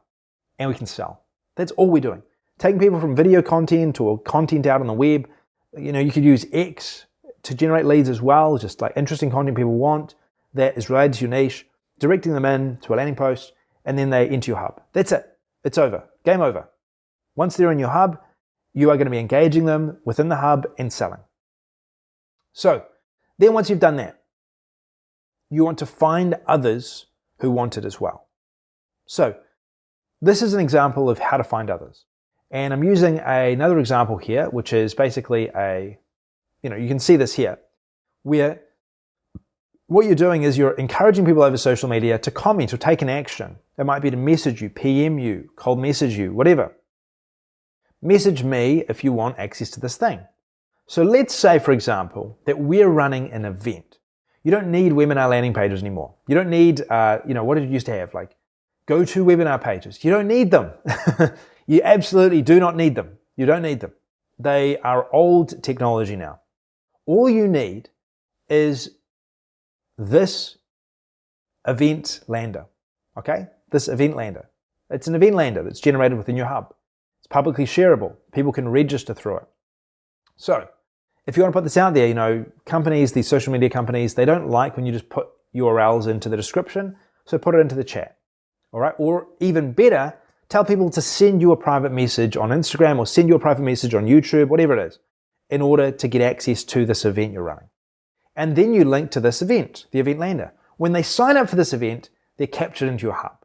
and we can sell. That's all we're doing. Taking people from video content or content out on the web. You know, you could use X to generate leads as well, just like interesting content people want that is related to your niche, directing them in to a landing post, and then they enter your hub. That's it. It's over. Game over. Once they're in your hub, you are going to be engaging them within the hub and selling. So then once you've done that, you want to find others who want it as well. So this is an example of how to find others. And I'm using another example here, which is basically you can see this here, where what you're doing is you're encouraging people over social media to comment or take an action. It might be to message you, PM you, cold message you, whatever. Message me if you want access to this thing. So let's say, for example, that we're running an event. You don't need webinar landing pages anymore. You don't need, what did you used to have? Like go-to webinar pages. You don't need them. You absolutely do not need them. You don't need them. They are old technology now. All you need is this event lander, okay? This event lander. It's an event lander that's generated within your hub. It's publicly shareable. People can register through it. So if you want to put this out there, companies, these social media companies, they don't like when you just put URLs into the description, so put it into the chat, all right? Or even better, tell people to send you a private message on Instagram or send you a private message on YouTube, whatever it is, in order to get access to this event you're running. And then you link to this event, the event lander. When they sign up for this event, they're captured into your hub,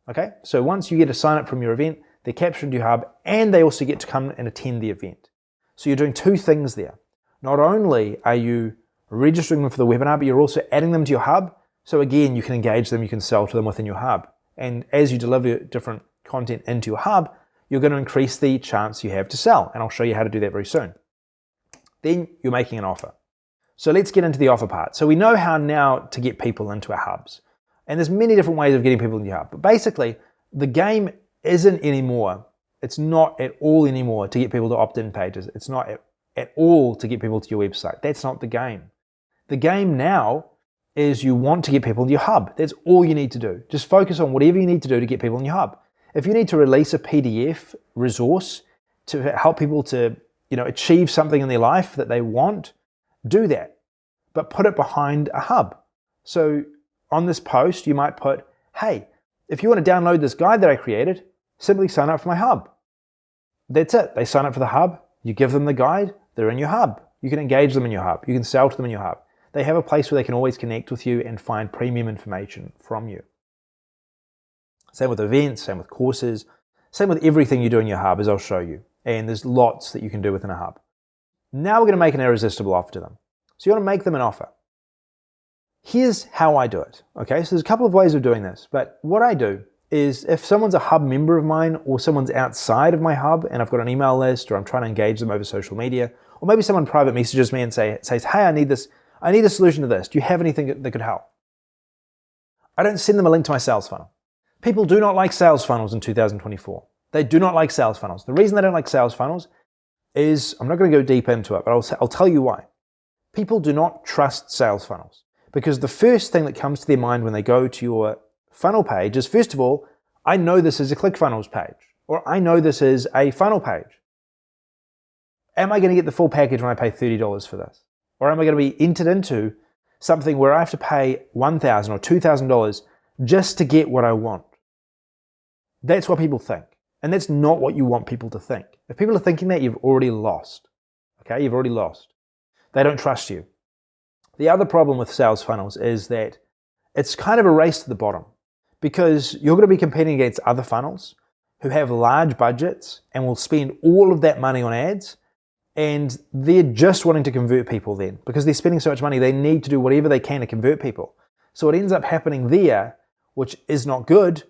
okay? So once you get a sign up from your event, they're captured into your hub and they also get to come and attend the event. So you're doing two things there. Not only are you registering them for the webinar, but you're also adding them to your hub. So again, you can engage them, you can sell to them within your hub. And as you deliver different content into your hub, you're going to increase the chance you have to sell. And I'll show you how to do that very soon. Then you're making an offer. So let's get into the offer part. So we know how now to get people into our hubs. And there's many different ways of getting people into your hub. But basically, the game isn't anymore. It's not at all anymore to get people to opt-in pages. It's not at all to get people to your website. That's not the game. The game now is you want to get people in your hub. That's all you need to do. Just focus on whatever you need to do to get people in your hub. If you need to release a PDF resource to help people to, achieve something in their life that they want, do that. But put it behind a hub. So on this post, you might put, hey, if you want to download this guide that I created, simply sign up for my hub. That's it. They sign up for the hub. You give them the guide. They're in your hub. You can engage them in your hub. You can sell to them in your hub. They have a place where they can always connect with you and find premium information from you. Same with events, same with courses, same with everything you do in your hub, as I'll show you. And there's lots that you can do within a hub. Now we're going to make an irresistible offer to them. So you want to make them an offer. Here's how I do it. Okay, so there's a couple of ways of doing this, but what I do is if someone's a hub member of mine or someone's outside of my hub and I've got an email list or I'm trying to engage them over social media, or maybe someone private messages me and says, hey, I need a solution to this. Do you have anything that could help? I don't send them a link to my sales funnel. People do not like sales funnels in 2024. They do not like sales funnels. The reason they don't like sales funnels is, I'm not going to go deep into it, but I'll tell you why. People do not trust sales funnels because the first thing that comes to their mind when they go to your funnel page is, first of all, I know this is a ClickFunnels page, or I know this is a funnel page. Am I going to get the full package when I pay $30 for this? Or am I going to be entered into something where I have to pay $1,000 or $2,000 just to get what I want? That's what people think. And that's not what you want people to think. If people are thinking that, you've already lost. Okay, you've already lost. They don't trust you. The other problem with sales funnels is that it's kind of a race to the bottom because you're going to be competing against other funnels who have large budgets and will spend all of that money on ads, and they're just wanting to convert people then. Because they're spending so much money, they need to do whatever they can to convert people. So what ends up happening there, which is not good,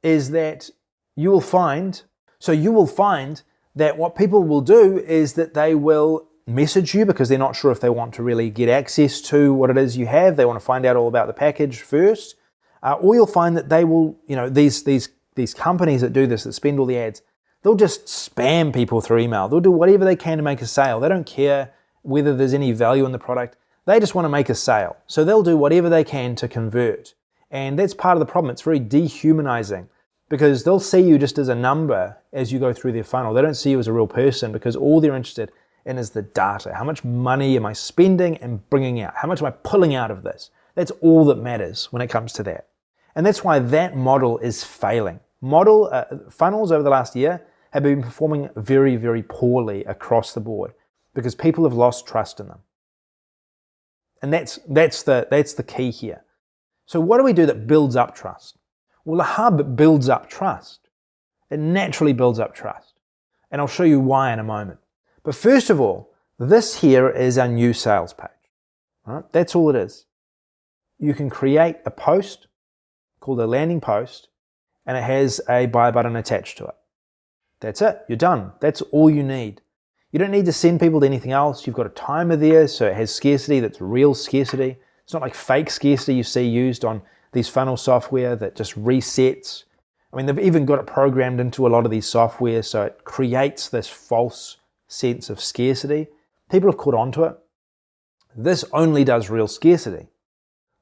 is that you will find that what people will do is that they will message you because they're not sure if they want to really get access to what it is you have. They want to find out all about the package first. Or you'll find that they will, these companies that do this, that spend all the ads, they'll just spam people through email. They'll do whatever they can to make a sale. They don't care whether there's any value in the product. They just want to make a sale. So they'll do whatever they can to convert. And that's part of the problem. It's very dehumanizing because they'll see you just as a number as you go through their funnel. They don't see you as a real person because all they're interested in is the data. How much money am I spending and bringing out? How much am I pulling out of this? That's all that matters when it comes to that. And that's why that model is failing. Funnels over the last year have been performing very, very poorly across the board because people have lost trust in them. And that's the key here. So what do we do that builds up trust? Well, a hub builds up trust. It naturally builds up trust. And I'll show you why in a moment. But first of all, this here is our new sales page. All right? That's all it is. You can create a post called a landing post, and it has a buy button attached to it. That's it. You're done. That's all you need. You don't need to send people to anything else. You've got a timer there, so it has scarcity that's real scarcity. It's not like fake scarcity you see used on these funnel software that just resets. I mean, they've even got it programmed into a lot of these software, so it creates this false sense of scarcity. People have caught on to it. This only does real scarcity.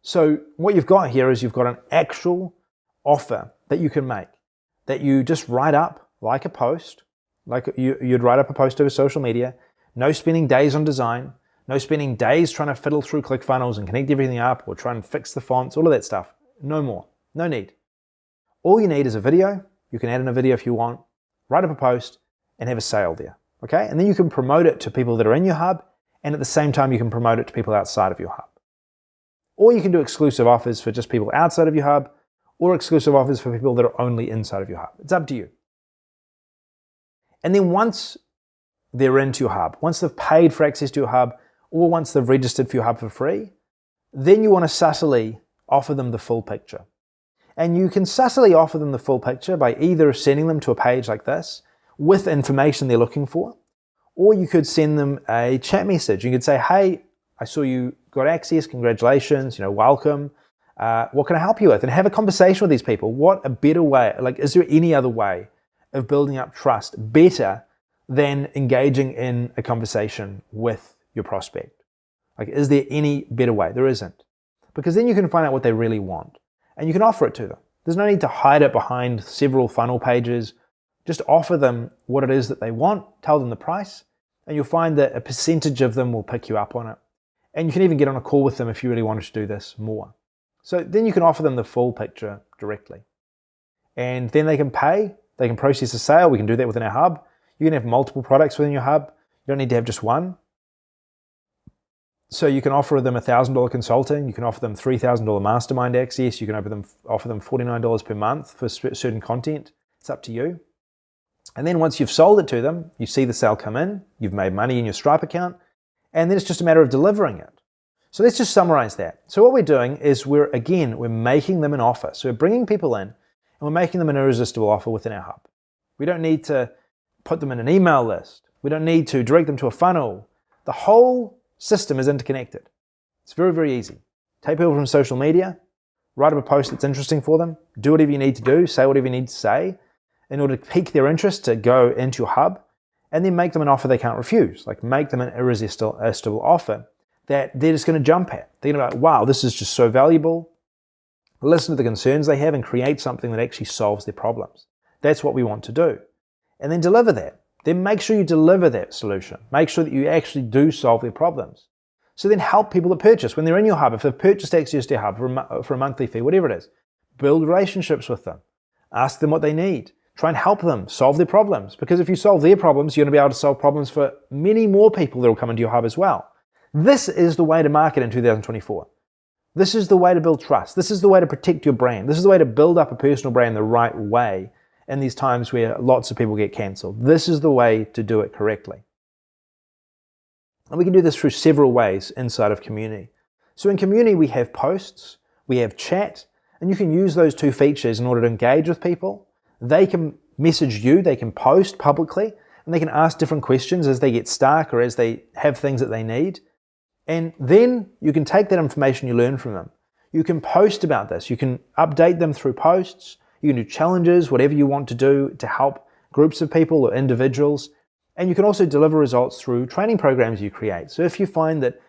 So what you've got here is you've got an actual offer that you can make, that you just write up like a post, like you'd write up a post over social media. No spending days on design, no spending days trying to fiddle through ClickFunnels and connect everything up or try and fix the fonts, all of that stuff. No more, no need. All you need is a video. You can add in a video if you want, write up a post and have a sale there. Okay, and then you can promote it to people that are in your hub, and at the same time you can promote it to people outside of your hub. Or you can do exclusive offers for just people outside of your hub, or exclusive offers for people that are only inside of your hub. It's up to you. And then once they're into your hub, once they've paid for access to your hub, or once they've registered for your hub for free, then you want to subtly offer them the full picture. And you can subtly offer them the full picture by either sending them to a page like this, with information they're looking for, or you could send them a chat message. You could say, hey, I saw you got access, congratulations, welcome. What can I help you with? And have a conversation with these people. What a better way, is there any other way of building up trust better than engaging in a conversation with your prospect? Is there any better way? There isn't. Because then you can find out what they really want and you can offer it to them. There's no need to hide it behind several funnel pages. Just offer them what it is that they want, tell them the price, and you'll find that a percentage of them will pick you up on it. And you can even get on a call with them if you really wanted to do this more. So then you can offer them the full picture directly. And then they can pay, they can process a sale. We can do that within our hub. You can have multiple products within your hub. You don't need to have just one. So you can offer them $1,000 consulting. You can offer them $3,000 mastermind access. You can offer them $49 per month for certain content. It's up to you. And then once you've sold it to them, you see the sale come in, you've made money in your Stripe account, and then it's just a matter of delivering it. So let's just summarize that. So what we're doing is we're making them an offer. So we're bringing people in and we're making them an irresistible offer within our hub. We don't need to put them in an email list. We don't need to direct them to a funnel. The whole system is interconnected. It's very, very easy. Take people from social media, write up a post that's interesting for them, do whatever you need to do, say whatever you need to say in order to pique their interest to go into your hub, and then make them an offer they can't refuse. Like make them an irresistible offer that they're just going to jump at. They're going to be like, wow, this is just so valuable. Listen to the concerns they have and create something that actually solves their problems. That's what we want to do. And then deliver that. Then make sure you deliver that solution. Make sure that you actually do solve their problems. So then help people to purchase. When they're in your hub, if they've purchased access to your hub for a monthly fee, whatever it is, build relationships with them. Ask them what they need. Try and help them solve their problems. Because if you solve their problems, you're going to be able to solve problems for many more people that will come into your hub as well. This is the way to market in 2024. This is the way to build trust. This is the way to protect your brand. This is the way to build up a personal brand the right way in these times where lots of people get cancelled. This is the way to do it correctly. And we can do this through several ways inside of Communi. So in Communi, we have posts, we have chat, and you can use those two features in order to engage with people. They can message you, they can post publicly, and they can ask different questions as they get stuck or as they have things that they need. And then you can take that information you learn from them. You can post about this. You can update them through posts. You can do challenges, whatever you want to do to help groups of people or individuals. And you can also deliver results through training programs you create. So if you find that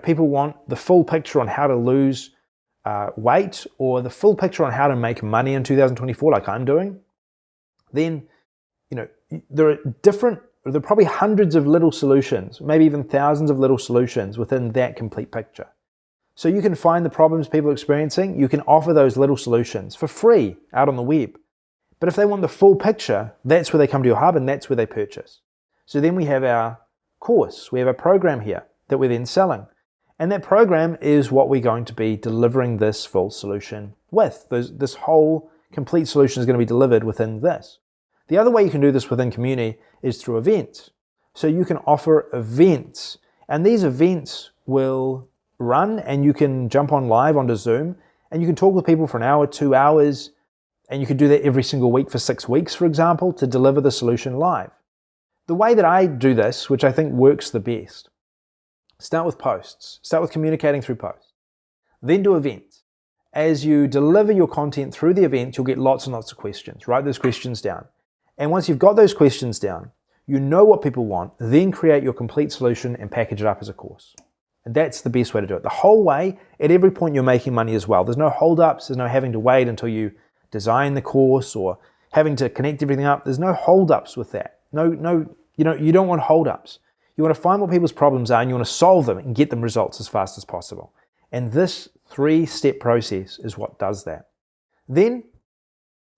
people want the full picture on how to lose weight or the full picture on how to make money in 2024, like I'm doing, then there are probably hundreds of little solutions, maybe even thousands of little solutions within that complete picture. So you can find the problems people are experiencing, you can offer those little solutions for free out on the web. But if they want the full picture, that's where they come to your hub and that's where they purchase. So then we have our course, we have a program here that we're then selling. And that program is what we're going to be delivering this full solution with. This whole complete solution is going to be delivered within this. The other way you can do this within Communi is through events. So you can offer events, and these events will run and you can jump on live onto Zoom and you can talk with people for an hour, 2 hours, and you could do that every single week for 6 weeks, for example, to deliver the solution live. The way that I do this, which I think works the best, start with posts, start with communicating through posts, then do events. As you deliver your content through the event, you'll get lots and lots of questions. Write those questions down. And once you've got those questions down, you know what people want, then create your complete solution and package it up as a course. And that's the best way to do it. The whole way, at every point you're making money as well. There's no hold-ups, there's no having to wait until you design the course or having to connect everything up. There's no hold-ups with that. You don't want hold-ups. You want to find what people's problems are and you want to solve them and get them results as fast as possible. And this 3-step process is what does that. Then,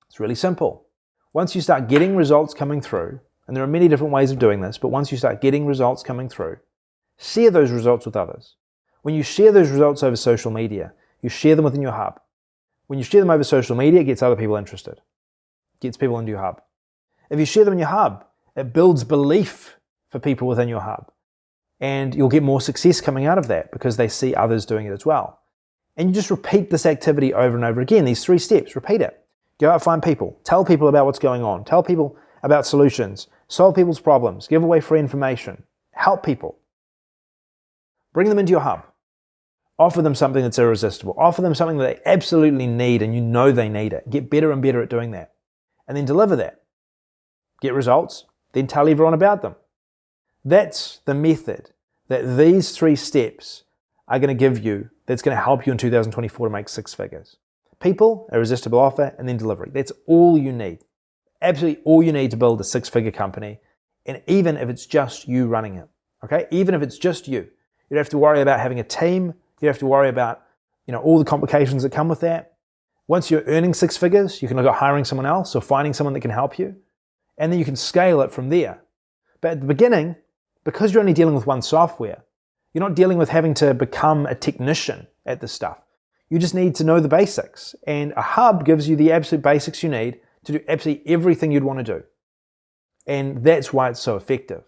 it's really simple. Once you start getting results coming through, and there are many different ways of doing this, but once you start getting results coming through, share those results with others. When you share those results over social media, you share them within your hub. When you share them over social media, it gets other people interested. It gets people into your hub. If you share them in your hub, it builds belief for people within your hub. And you'll get more success coming out of that because they see others doing it as well. And you just repeat this activity over and over again, these 3 steps, repeat it. Go out, find people, tell people about what's going on, tell people about solutions, solve people's problems, give away free information, help people. Bring them into your hub. Offer them something that's irresistible. Offer them something that they absolutely need and you know they need it. Get better and better at doing that. And then deliver that. Get results, then tell everyone about them. That's the method that these 3 steps are going to give you that's going to help you in 2024 to make 6 figures. People, irresistible offer, and then delivery. That's all you need. Absolutely all you need to build a 6-figure company. And even if it's just you running it, okay? Even if it's just you. You don't have to worry about having a team. You don't have to worry about all the complications that come with that. Once you're earning 6 figures, you can look at hiring someone else or finding someone that can help you. And then you can scale it from there. But at the beginning, because you're only dealing with one software, you're not dealing with having to become a technician at this stuff. You just need to know the basics. And a hub gives you the absolute basics you need to do absolutely everything you'd want to do. And that's why it's so effective.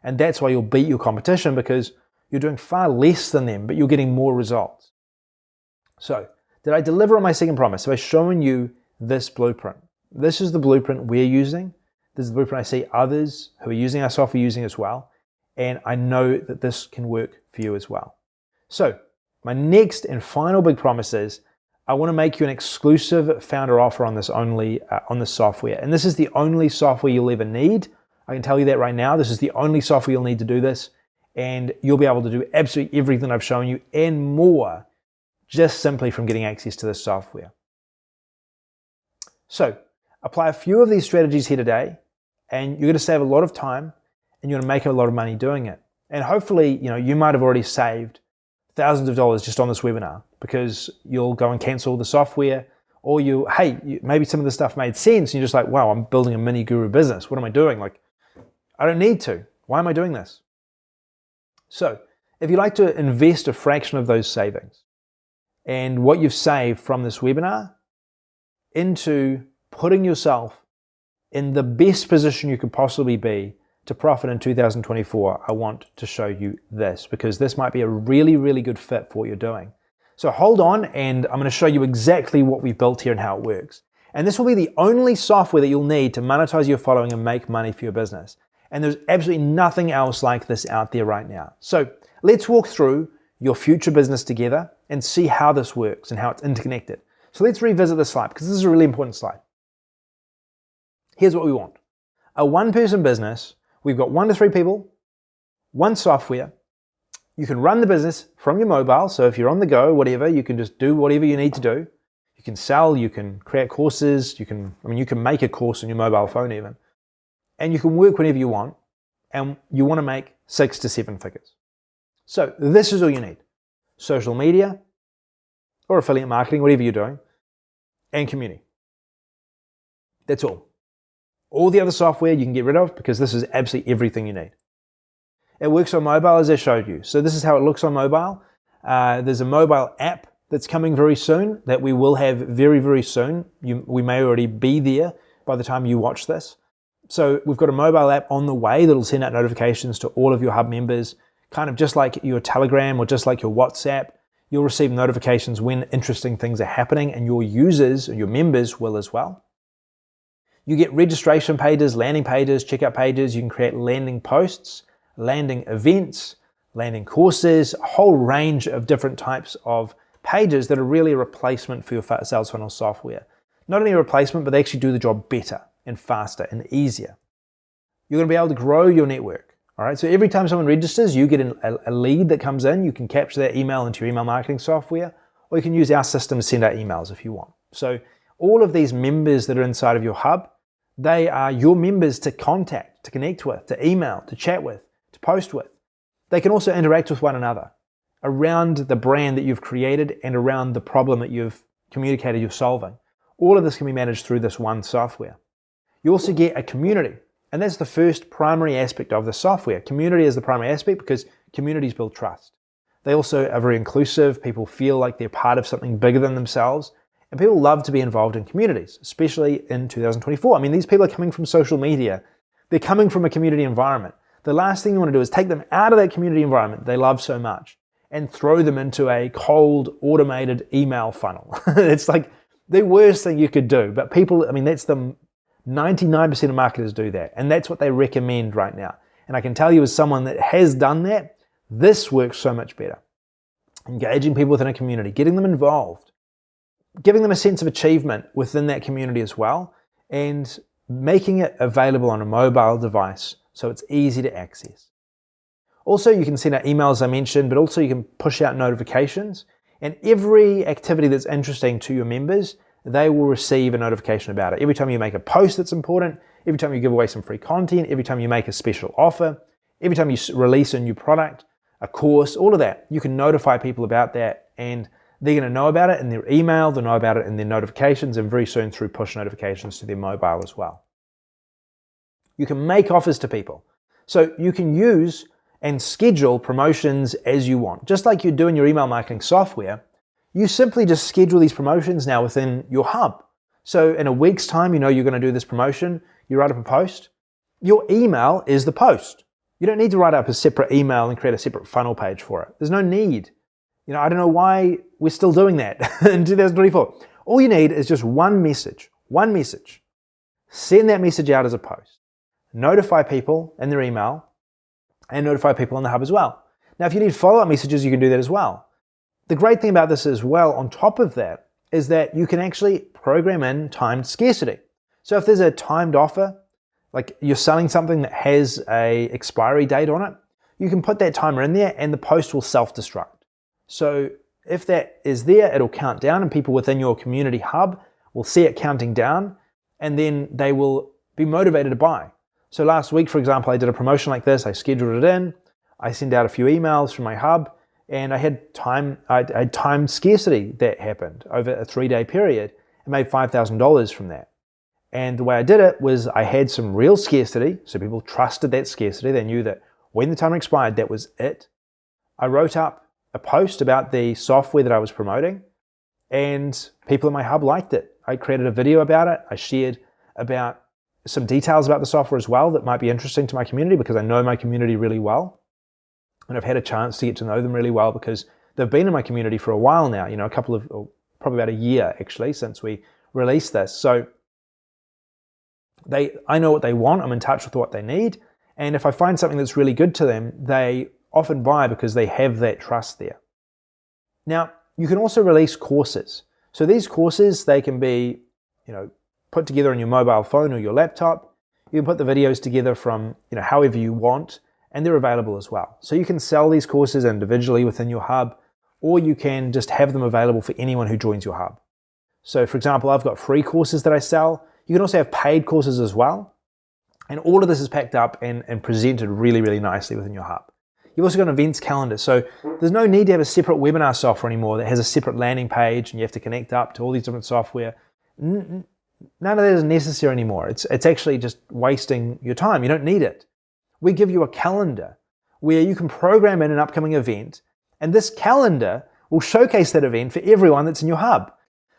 And that's why you'll beat your competition, because you're doing far less than them, but you're getting more results. So, did I deliver on my second promise? Have I shown you this blueprint? This is the blueprint we're using. This is the blueprint I see others who are using our software using as well. And I know that this can work for you as well. So, my next and final big promise is I want to make you an exclusive founder offer on this software. And this is the only software you'll ever need. I can tell you that right now. This is the only software you'll need to do this. And you'll be able to do absolutely everything I've shown you and more just simply from getting access to this software. So, apply a few of these strategies here today, and you're going to save a lot of time and you're going to make a lot of money doing it. And hopefully, you might have already saved thousands of dollars just on this webinar, because you'll go and cancel the software, or maybe some of the stuff made sense and you're just like, wow, I'm building a mini guru business. What am I doing? I don't need to. Why am I doing this? So if you'd like to invest a fraction of those savings and what you've saved from this webinar into putting yourself in the best position you could possibly be to profit in 2024, I want to show you this, because this might be a really, really good fit for what you're doing. So hold on, and I'm going to show you exactly what we've built here and how it works. And this will be the only software that you'll need to monetize your following and make money for your business. And there's absolutely nothing else like this out there right now. So let's walk through your future business together and see how this works and how it's interconnected. So let's revisit this slide, because this is a really important slide. Here's what we want. A one-person business. We've got 1 to 3 people, one software. You can run the business from your mobile. So if you're on the go, whatever, you can just do whatever you need to do. You can sell, you can create courses, you can make a course on your mobile phone even. And you can work whenever you want, and you want to make 6 to 7 figures. So this is all you need. Social media or affiliate marketing, whatever you're doing, and Communi. That's all. All the other software you can get rid of, because this is absolutely everything you need. It works on mobile, as I showed you. So this is how it looks on mobile. There's a mobile app that's coming very soon that we will have very, very soon. We may already be there by the time you watch this. So we've got a mobile app on the way that'll send out notifications to all of your hub members, kind of just like your Telegram or just like your WhatsApp. You'll receive notifications when interesting things are happening, and your users or your members will as well. You get registration pages, landing pages, checkout pages. You can create landing posts, landing events, landing courses, a whole range of different types of pages that are really a replacement for your sales funnel software. Not only a replacement, but they actually do the job better and faster and easier. You're going to be able to grow your network. All right. So every time someone registers, you get a lead that comes in. You can capture that email into your email marketing software, or you can use our system to send out emails if you want. So all of these members that are inside of your hub, they are your members to contact, to connect with, to email, to chat with, to post with. They can also interact with one another around the brand that you've created and around the problem that you've communicated you're solving. All of this can be managed through this one software. You also get a community, and that's the first primary aspect of the software. Community is the primary aspect because communities build trust. They also are very inclusive. People feel like they're part of something bigger than themselves. And people love to be involved in communities, especially in 2024. I mean, these people are coming from social media. They're coming from a community environment. The last thing you want to do is take them out of that community environment they love so much and throw them into a cold, automated email funnel. It's like the worst thing you could do. But people, that's the 99% of marketers do that. And that's what they recommend right now. And I can tell you, as someone that has done that, this works so much better. Engaging people within a community, getting them involved, giving them a sense of achievement within that community as well, and making it available on a mobile device so it's easy to access. Also, you can send out emails, as I mentioned, but also you can push out notifications. And every activity that's interesting to your members, they will receive a notification about it. Every time you make a post that's important, every time you give away some free content, every time you make a special offer, every time you release a new product, a course, all of that, you can notify people about that, and they're going to know about it in their email, they'll know about it in their notifications, and very soon through push notifications to their mobile as well. You can make offers to people. So you can use and schedule promotions as you want. Just like you do in your email marketing software, you simply just schedule these promotions now within your hub. So in a week's time, you know you're going to do this promotion, you write up a post. Your email is the post. You don't need to write up a separate email and create a separate funnel page for it. There's no need. I don't know why we're still doing that in 2024. All you need is just one message. Send that message out as a post. Notify people in their email and notify people in the hub as well. Now, if you need follow-up messages, you can do that as well. The great thing about this as well, on top of that, is that you can actually program in timed scarcity. So if there's a timed offer, like you're selling something that has an expiry date on it, you can put that timer in there and the post will self-destruct. So if that is there, it'll count down and people within your community hub will see it counting down and then they will be motivated to buy. So last week, for example, I did a promotion like this. I scheduled it in. I sent out a few emails from my hub and I had timed scarcity that happened over a 3-day period and made $5,000 from that. And the way I did it was I had some real scarcity. So people trusted that scarcity. They knew that when the timer expired, that was it. I wrote up a post about the software that I was promoting and people in my hub liked it. I created a video about it. I shared about some details about the software as well that might be interesting to my community because I know my community really well. And I've had a chance to get to know them really well because they've been in my community for a while now, probably about a year actually since we released this. So I know what they want. I'm in touch with what they need. And if I find something that's really good to them, they often buy because they have that trust there. Now, you can also release courses. So these courses, they can be, put together on your mobile phone or your laptop. You can put the videos together from, however you want, and they're available as well. So you can sell these courses individually within your hub, or you can just have them available for anyone who joins your hub. So for example, I've got free courses that I sell. You can also have paid courses as well. And all of this is packed up and presented really, really nicely within your hub. You've also got an events calendar. So there's no need to have a separate webinar software anymore that has a separate landing page and you have to connect up to all these different software. None of that is necessary anymore. It's actually just wasting your time. You don't need it. We give you a calendar where you can program in an upcoming event, and this calendar will showcase that event for everyone that's in your hub.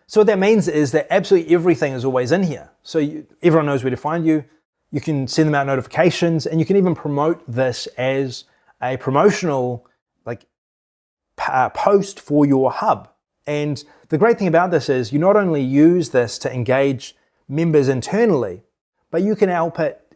So what that means is that absolutely everything is always in here. So everyone knows where to find you. You can send them out notifications, and you can even promote this as a promotional post for your hub. And the great thing about this is you not only use this to engage members internally, but you can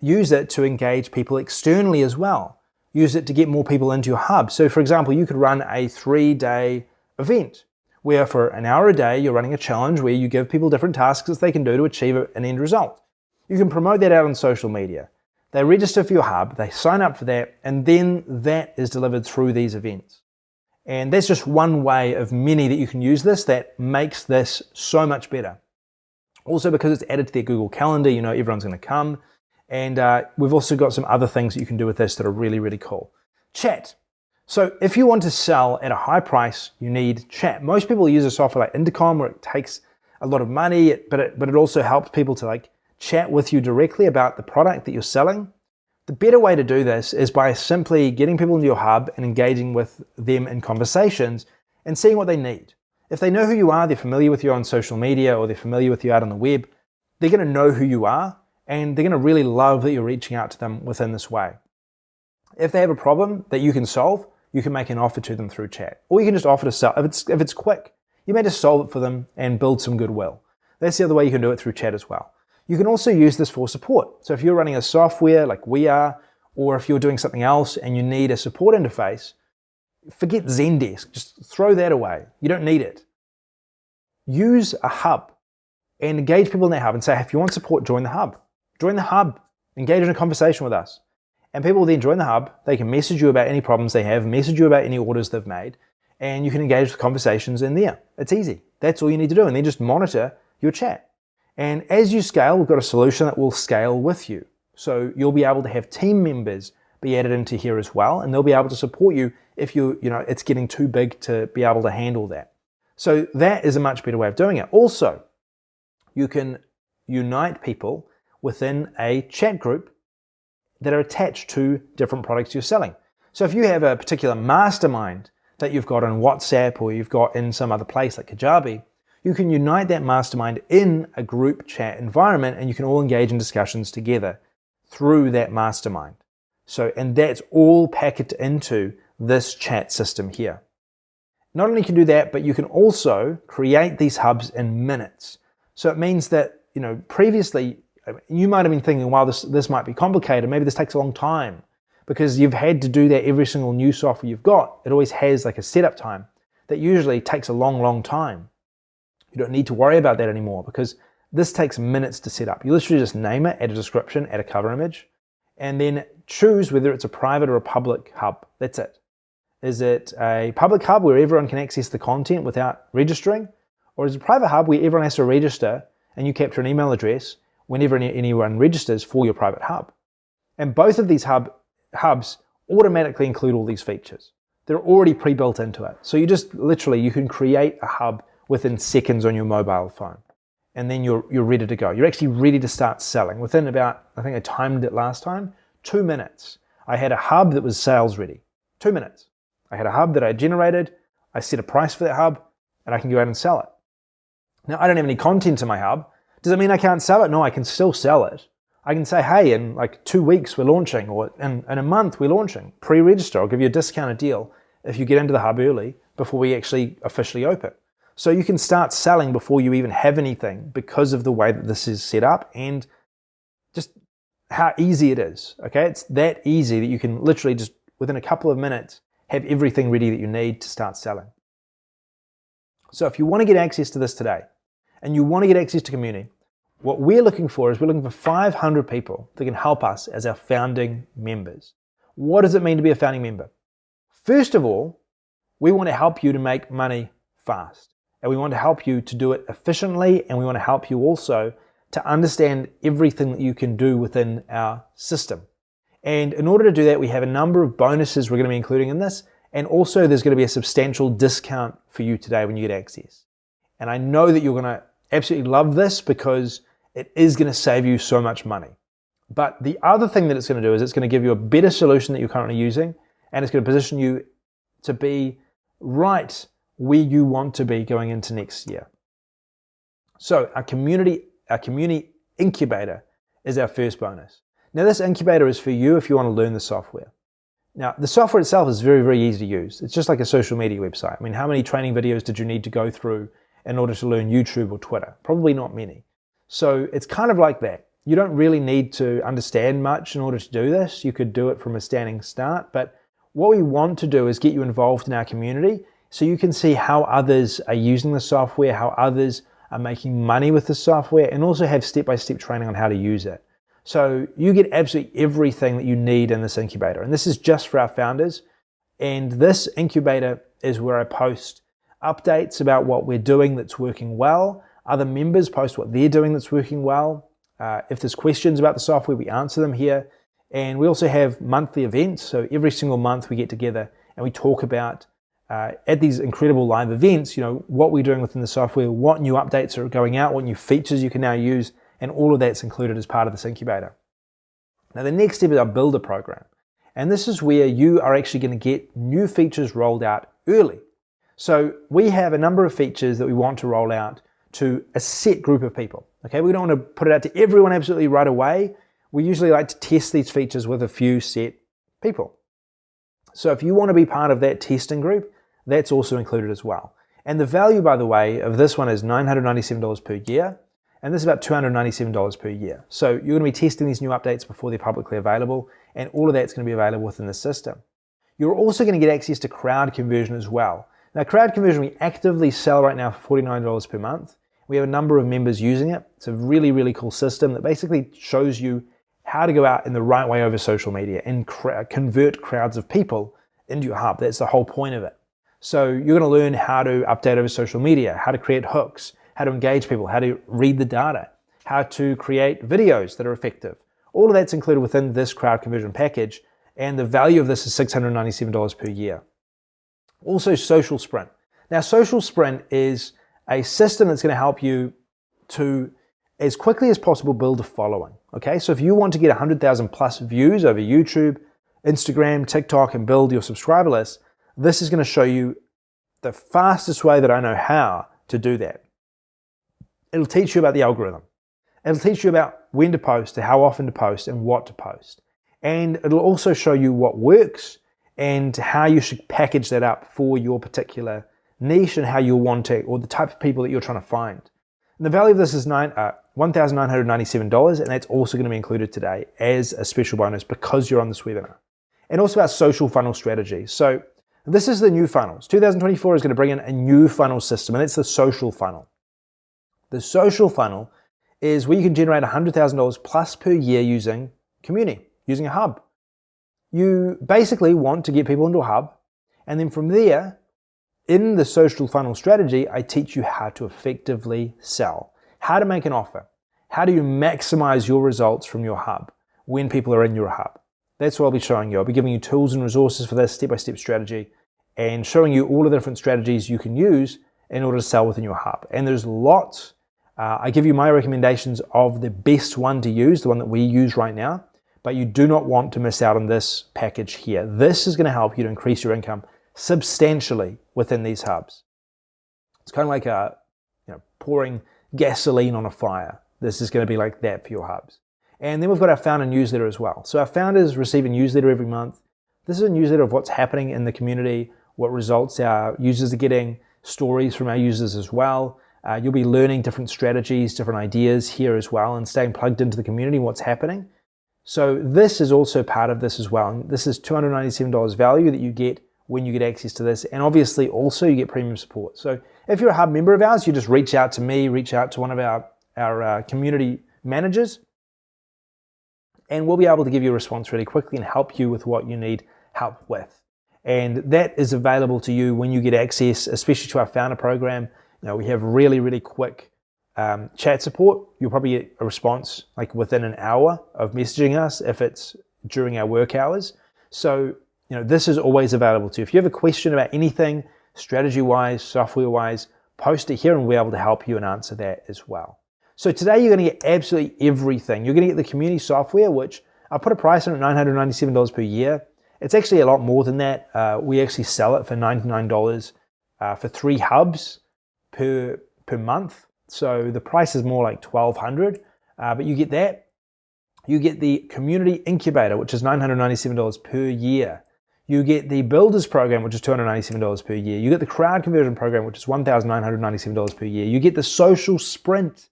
use it to engage people externally as well. Use it to get more people into your hub. So for example, you could run a 3-day event where for an hour a day, you're running a challenge where you give people different tasks that they can do to achieve an end result. You can promote that out on social media. They register for your hub, they sign up for that, and then that is delivered through these events. And that's just one way of many that you can use this that makes this so much better. Also because it's added to their Google Calendar, everyone's going to come. And we've also got some other things that you can do with this that are really, really cool. Chat. So if you want to sell at a high price, you need chat. Most people use a software like Intercom where it takes a lot of money, but it also helps people to chat with you directly about the product that you're selling. The better way to do this is by simply getting people into your hub and engaging with them in conversations and seeing what they need. If they know who you are, they're familiar with you on social media or they're familiar with you out on the web, they're going to know who you are and they're going to really love that you're reaching out to them within this way. If they have a problem that you can solve, you can make an offer to them through chat. Or you can just offer to sell. If it's quick, you may just solve it for them and build some goodwill. That's the other way you can do it, through chat as well. You can also use this for support. So if you're running a software like we are, or if you're doing something else and you need a support interface, forget Zendesk. Just throw that away. You don't need it. Use a hub and engage people in that hub and say, if you want support, join the hub. Join the hub. Engage in a conversation with us. And people will then join the hub. They can message you about any problems they have, message you about any orders they've made, and you can engage with conversations in there. It's easy. That's all you need to do. And then just monitor your chat. And as you scale, we've got a solution that will scale with you. So you'll be able to have team members be added into here as well, and they'll be able to support you if it's getting too big to be able to handle that. So that is a much better way of doing it. Also, you can unite people within a chat group that are attached to different products you're selling. So if you have a particular mastermind that you've got on WhatsApp or you've got in some other place like Kajabi, you can unite that mastermind in a group chat environment and you can all engage in discussions together through that mastermind. So, and that's all packaged into this chat system here. Not only can you do that, but you can also create these hubs in minutes. So it means that, previously you might have been thinking, wow, this might be complicated. Maybe this takes a long time because you've had to do that every single new software you've got. It always has like a setup time that usually takes a long, long time. You don't need to worry about that anymore because this takes minutes to set up. You literally just name it, add a description, add a cover image, and then choose whether it's a private or a public hub. That's it. Is it a public hub where everyone can access the content without registering? Or is it a private hub where everyone has to register and you capture an email address whenever anyone registers for your private hub? And both of these hubs automatically include all these features. They're already pre-built into it. So you just literally, you can create a hub within seconds on your mobile phone. And then you're ready to go. You're actually ready to start selling. Within about, I think I timed it last time, 2 minutes. I had a hub that was sales ready. 2 minutes. I had a hub that I generated. I set a price for that hub and I can go out and sell it. Now, I don't have any content in my hub. Does it mean I can't sell it? No, I can still sell it. I can say, hey, in like 2 weeks we're launching, or in a month we're launching. Pre-register, I'll give you a discounted deal if you get into the hub early before we actually officially open. So you can start selling before you even have anything because of the way that this is set up and just how easy it is, okay? It's that easy that you can literally just within a couple of minutes have everything ready that you need to start selling. So if you want to get access to this today and you want to get access to Communi, what we're looking for 500 people that can help us as our founding members. What does it mean to be a founding member? First of all, we want to help you to make money fast. And we want to help you to do it efficiently, and we want to help you also to understand everything that you can do within our system. And in order to do that, we have a number of bonuses we're going to be including in this, and also there's going to be a substantial discount for you today when you get access. And I know that you're going to absolutely love this because it is going to save you so much money. But the other thing that it's going to do is it's going to give you a better solution that you're currently using, and it's going to position you to be right where you want to be going into next year. So our Communi incubator is our first bonus. Now this incubator is for you if you want to learn the software. Now the software itself is very, very easy to use. It's just like a social media website. I mean, how many training videos did you need to go through in order to learn YouTube or Twitter? Probably not many. So it's kind of like that. You don't really need to understand much in order to do this. You could do it from a standing start, but what we want to do is get you involved in our community so you can see how others are using the software, how others are making money with the software, and also have step-by-step training on how to use it. So you get absolutely everything that you need in this incubator. And this is just for our founders. And this incubator is where I post updates about what we're doing that's working well. Other members post what they're doing that's working well. If there's questions about the software, we answer them here. And we also have monthly events. So every single month we get together and we talk about at these incredible live events, what we're doing within the software, what new updates are going out, what new features you can now use, and all of that's included as part of this incubator. Now the next step is our builder program. And this is where you are actually going to get new features rolled out early. So we have a number of features that we want to roll out to a set group of people. Okay, we don't want to put it out to everyone absolutely right away. We usually like to test these features with a few set people. So if you want to be part of that testing group, that's also included as well. And the value, by the way, of this one is $997 per year, and this is about $297 per year. So you're going to be testing these new updates before they're publicly available, and all of that's going to be available within the system. You're also going to get access to crowd conversion as well. Now, crowd conversion we actively sell right now for $49 per month. We have a number of members using it. It's a really, really cool system that basically shows you how to go out in the right way over social media and convert crowds of people into your hub. That's the whole point of it. So you're going to learn how to update over social media, how to create hooks, how to engage people, how to read the data, how to create videos that are effective. All of that's included within this crowd conversion package, and the value of this is $697 per year. Also, Social Sprint. Now, Social Sprint is a system that's going to help you to, as quickly as possible, build a following. Okay, so if you want to get 100,000 plus views over YouTube, Instagram, TikTok, and build your subscriber list, this is going to show you the fastest way that I know how to do that. It'll teach you about the algorithm. It'll teach you about when to post, how often to post, and what to post. And it'll also show you what works and how you should package that up for your particular niche and how you'll want to, or the type of people that you're trying to find. And the value of this is $1,997, and that's also going to be included today as a special bonus because you're on this webinar. And also our social funnel strategy. So this is the new funnels. 2024 is going to bring in a new funnel system, and it's the social funnel. The social funnel is where you can generate $100,000 plus per year using Communi, using a hub. You basically want to get people into a hub, and then from there, in the social funnel strategy, I teach you how to effectively sell, how to make an offer, how do you maximize your results from your hub when people are in your hub. That's what I'll be showing you. I'll be giving you tools and resources for this step-by-step strategy and showing you all the different strategies you can use in order to sell within your hub. And there's lots. I give you my recommendations of the best one to use, the one that we use right now, but you do not want to miss out on this package here. This is going to help you to increase your income substantially within these hubs. It's kind of like pouring gasoline on a fire. This is going to be like that for your hubs. And then we've got our founder newsletter as well. So our founders receive a newsletter every month. This is a newsletter of what's happening in the community, what results our users are getting, stories from our users as well. You'll be learning different strategies, different ideas here as well, and staying plugged into the community, what's happening. So this is also part of this as well. And this is $297 value that you get when you get access to this. And obviously also you get premium support. So if you're a hub member of ours, you just reach out to me, reach out to one of our community managers, and we'll be able to give you a response really quickly and help you with what you need help with. And that is available to you when you get access, especially to our founder program. We have really, really quick chat support. You'll probably get a response like within an hour of messaging us if it's during our work hours. So, this is always available to you. If you have a question about anything, strategy-wise, software-wise, post it here and we'll be able to help you and answer that as well. So today you're going to get absolutely everything. You're going to get the community software, which I put a price on at $997 per year. It's actually a lot more than that. We actually sell it for $99 for 3 hubs per month. So the price is more like $1,200, but you get that. You get the community incubator, which is $997 per year. You get the builders program, which is $297 per year. You get the crowd conversion program, which is $1,997 per year. You get the social sprint,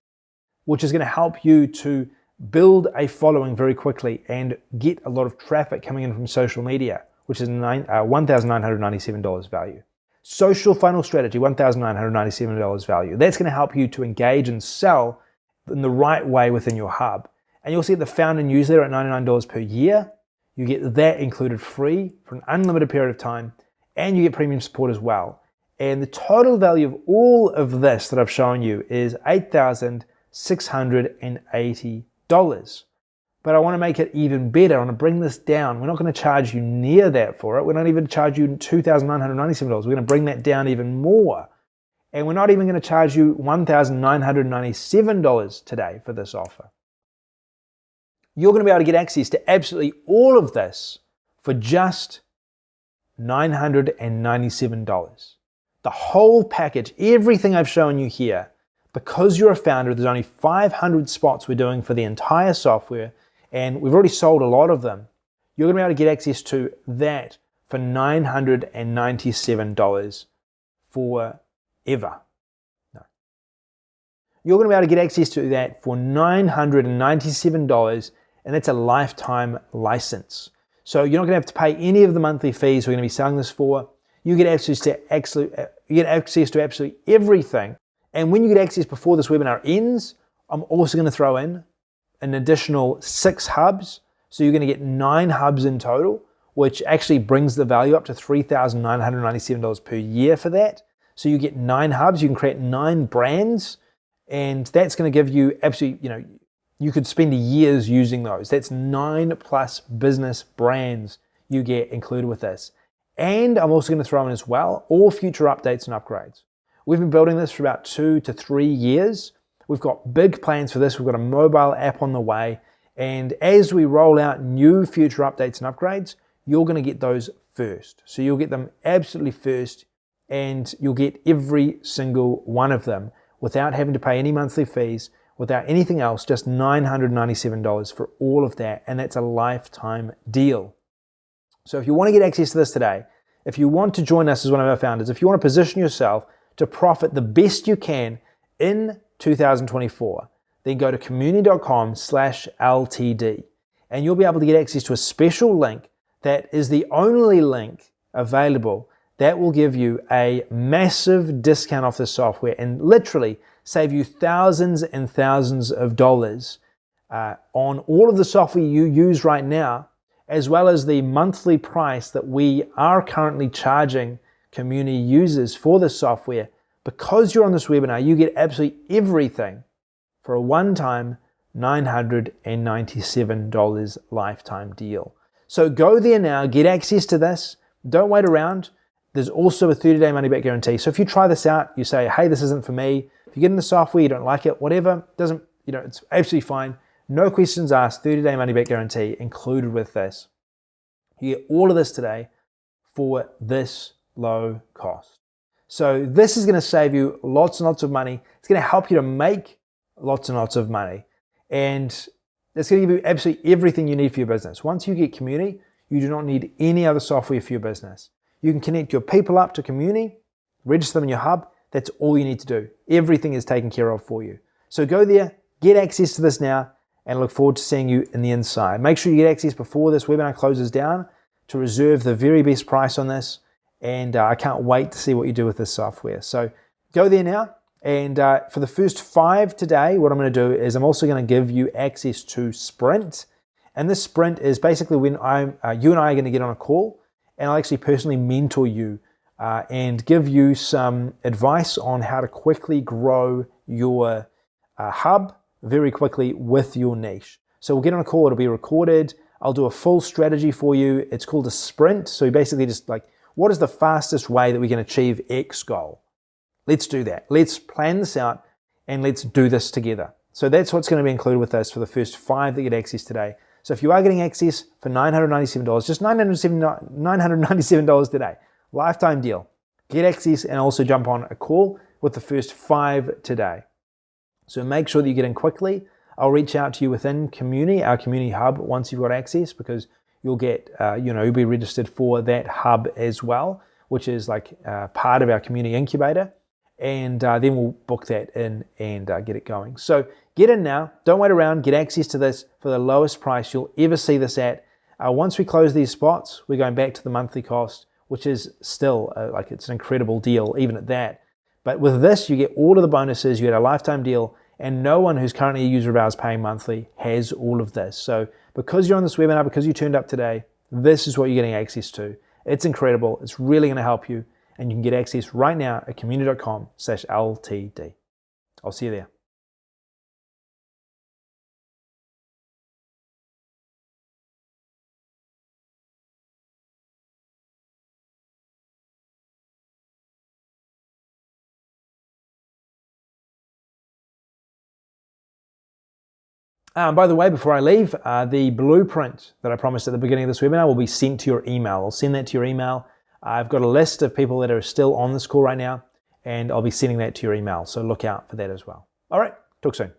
which is going to help you to build a following very quickly and get a lot of traffic coming in from social media, which is $1,997 value. Social funnel strategy, $1,997 value. That's going to help you to engage and sell in the right way within your hub. And you'll see the founder newsletter at $99 per year. You get that included free for an unlimited period of time, and you get premium support as well. And the total value of all of this that I've shown you is $8,680. But I want to make it even better. I want to bring this down. We're not going to charge you near that for it. We're not even charge you $2,997. We're going to bring that down even more. And we're not even going to charge you $1,997 today for this offer. You're going to be able to get access to absolutely all of this for just $997. The whole package, everything I've shown you here, because you're a founder, there's only 500 spots we're doing for the entire software, and we've already sold a lot of them. You're going to be able to get access to that for $997 forever. No. You're going to be able to get access to that for $997, and that's a lifetime license. So you're not going to have to pay any of the monthly fees we're going to be selling this for. You get access to absolutely everything. And when you get access before this webinar ends, I'm also going to throw in an additional 6 hubs. So you're going to get 9 hubs in total, which actually brings the value up to $3,997 per year for that. So you get 9 hubs, you can create 9 brands, and that's going to give you absolutely, you could spend years using those. That's 9+ business brands you get included with this. And I'm also going to throw in as well all future updates and upgrades. We've been building this for about 2 to 3 years. We've got big plans for this. We've got a mobile app on the way. And as we roll out new future updates and upgrades, you're going to get those first. So you'll get them absolutely first, and you'll get every single one of them without having to pay any monthly fees, without anything else, just $997 for all of that. And that's a lifetime deal. So if you want to get access to this today, if you want to join us as one of our founders, if you want to position yourself to profit the best you can in 2024, then go to communi.com/LTD, and you'll be able to get access to a special link that is the only link available that will give you a massive discount off the software and literally save you thousands and thousands of dollars on all of the software you use right now, as well as the monthly price that we are currently charging Communi users for this software. Because you're on this webinar, you get absolutely everything for a one-time $997 lifetime deal. So go there now, get access to this. Don't wait around. There's also a 30-day money-back guarantee. So if you try this out, you say, hey, this isn't for me. If you get in the software, you don't like it, whatever, it's absolutely fine. No questions asked, 30-day money-back guarantee included with this. You get all of this today for this low cost. So this is going to save you lots and lots of money. It's going to help you to make lots and lots of money. And it's going to give you absolutely everything you need for your business. Once you get Communi, you do not need any other software for your business. You can connect your people up to Communi, register them in your hub. That's all you need to do. Everything is taken care of for you. So go there, get access to this now, and I look forward to seeing you in the inside. Make sure you get access before this webinar closes down to reserve the very best price on this. And I can't wait to see what you do with this software. So go there now. And for the first 5 today, what I'm going to do is I'm also going to give you access to Sprint. And this Sprint is basically when you and I are going to get on a call, and I'll actually personally mentor you and give you some advice on how to quickly grow your hub very quickly with your niche. So we'll get on a call. It'll be recorded. I'll do a full strategy for you. It's called a sprint. So basically just like, what is the fastest way that we can achieve X goal? Let's do that. Let's plan this out and let's do this together. So that's what's going to be included with this for the first 5 that get access today. So if you are getting access for $997, just $997 today, lifetime deal. Get access and also jump on a call with the first 5 today. So make sure that you get in quickly. I'll reach out to you within Communi, our Communi hub, once you've got access, because you'll get, you'll be registered for that hub as well, which is like part of our Communi incubator. And then we'll book that in and get it going. So get in now. Don't wait around. Get access to this for the lowest price you'll ever see this at. Once we close these spots, we're going back to the monthly cost, which is still it's an incredible deal, even at that. But with this, you get all of the bonuses. You get a lifetime deal, and no one who's currently a user of ours paying monthly has all of this. So because you're on this webinar, because you turned up today, this is what you're getting access to. It's incredible. It's really going to help you. And you can get access right now at communi.com/LTD. I'll see you there. By the way, before I leave, the blueprint that I promised at the beginning of this webinar will be sent to your email. I'll send that to your email. I've got a list of people that are still on this call right now, and I'll be sending that to your email. So look out for that as well. All right, talk soon.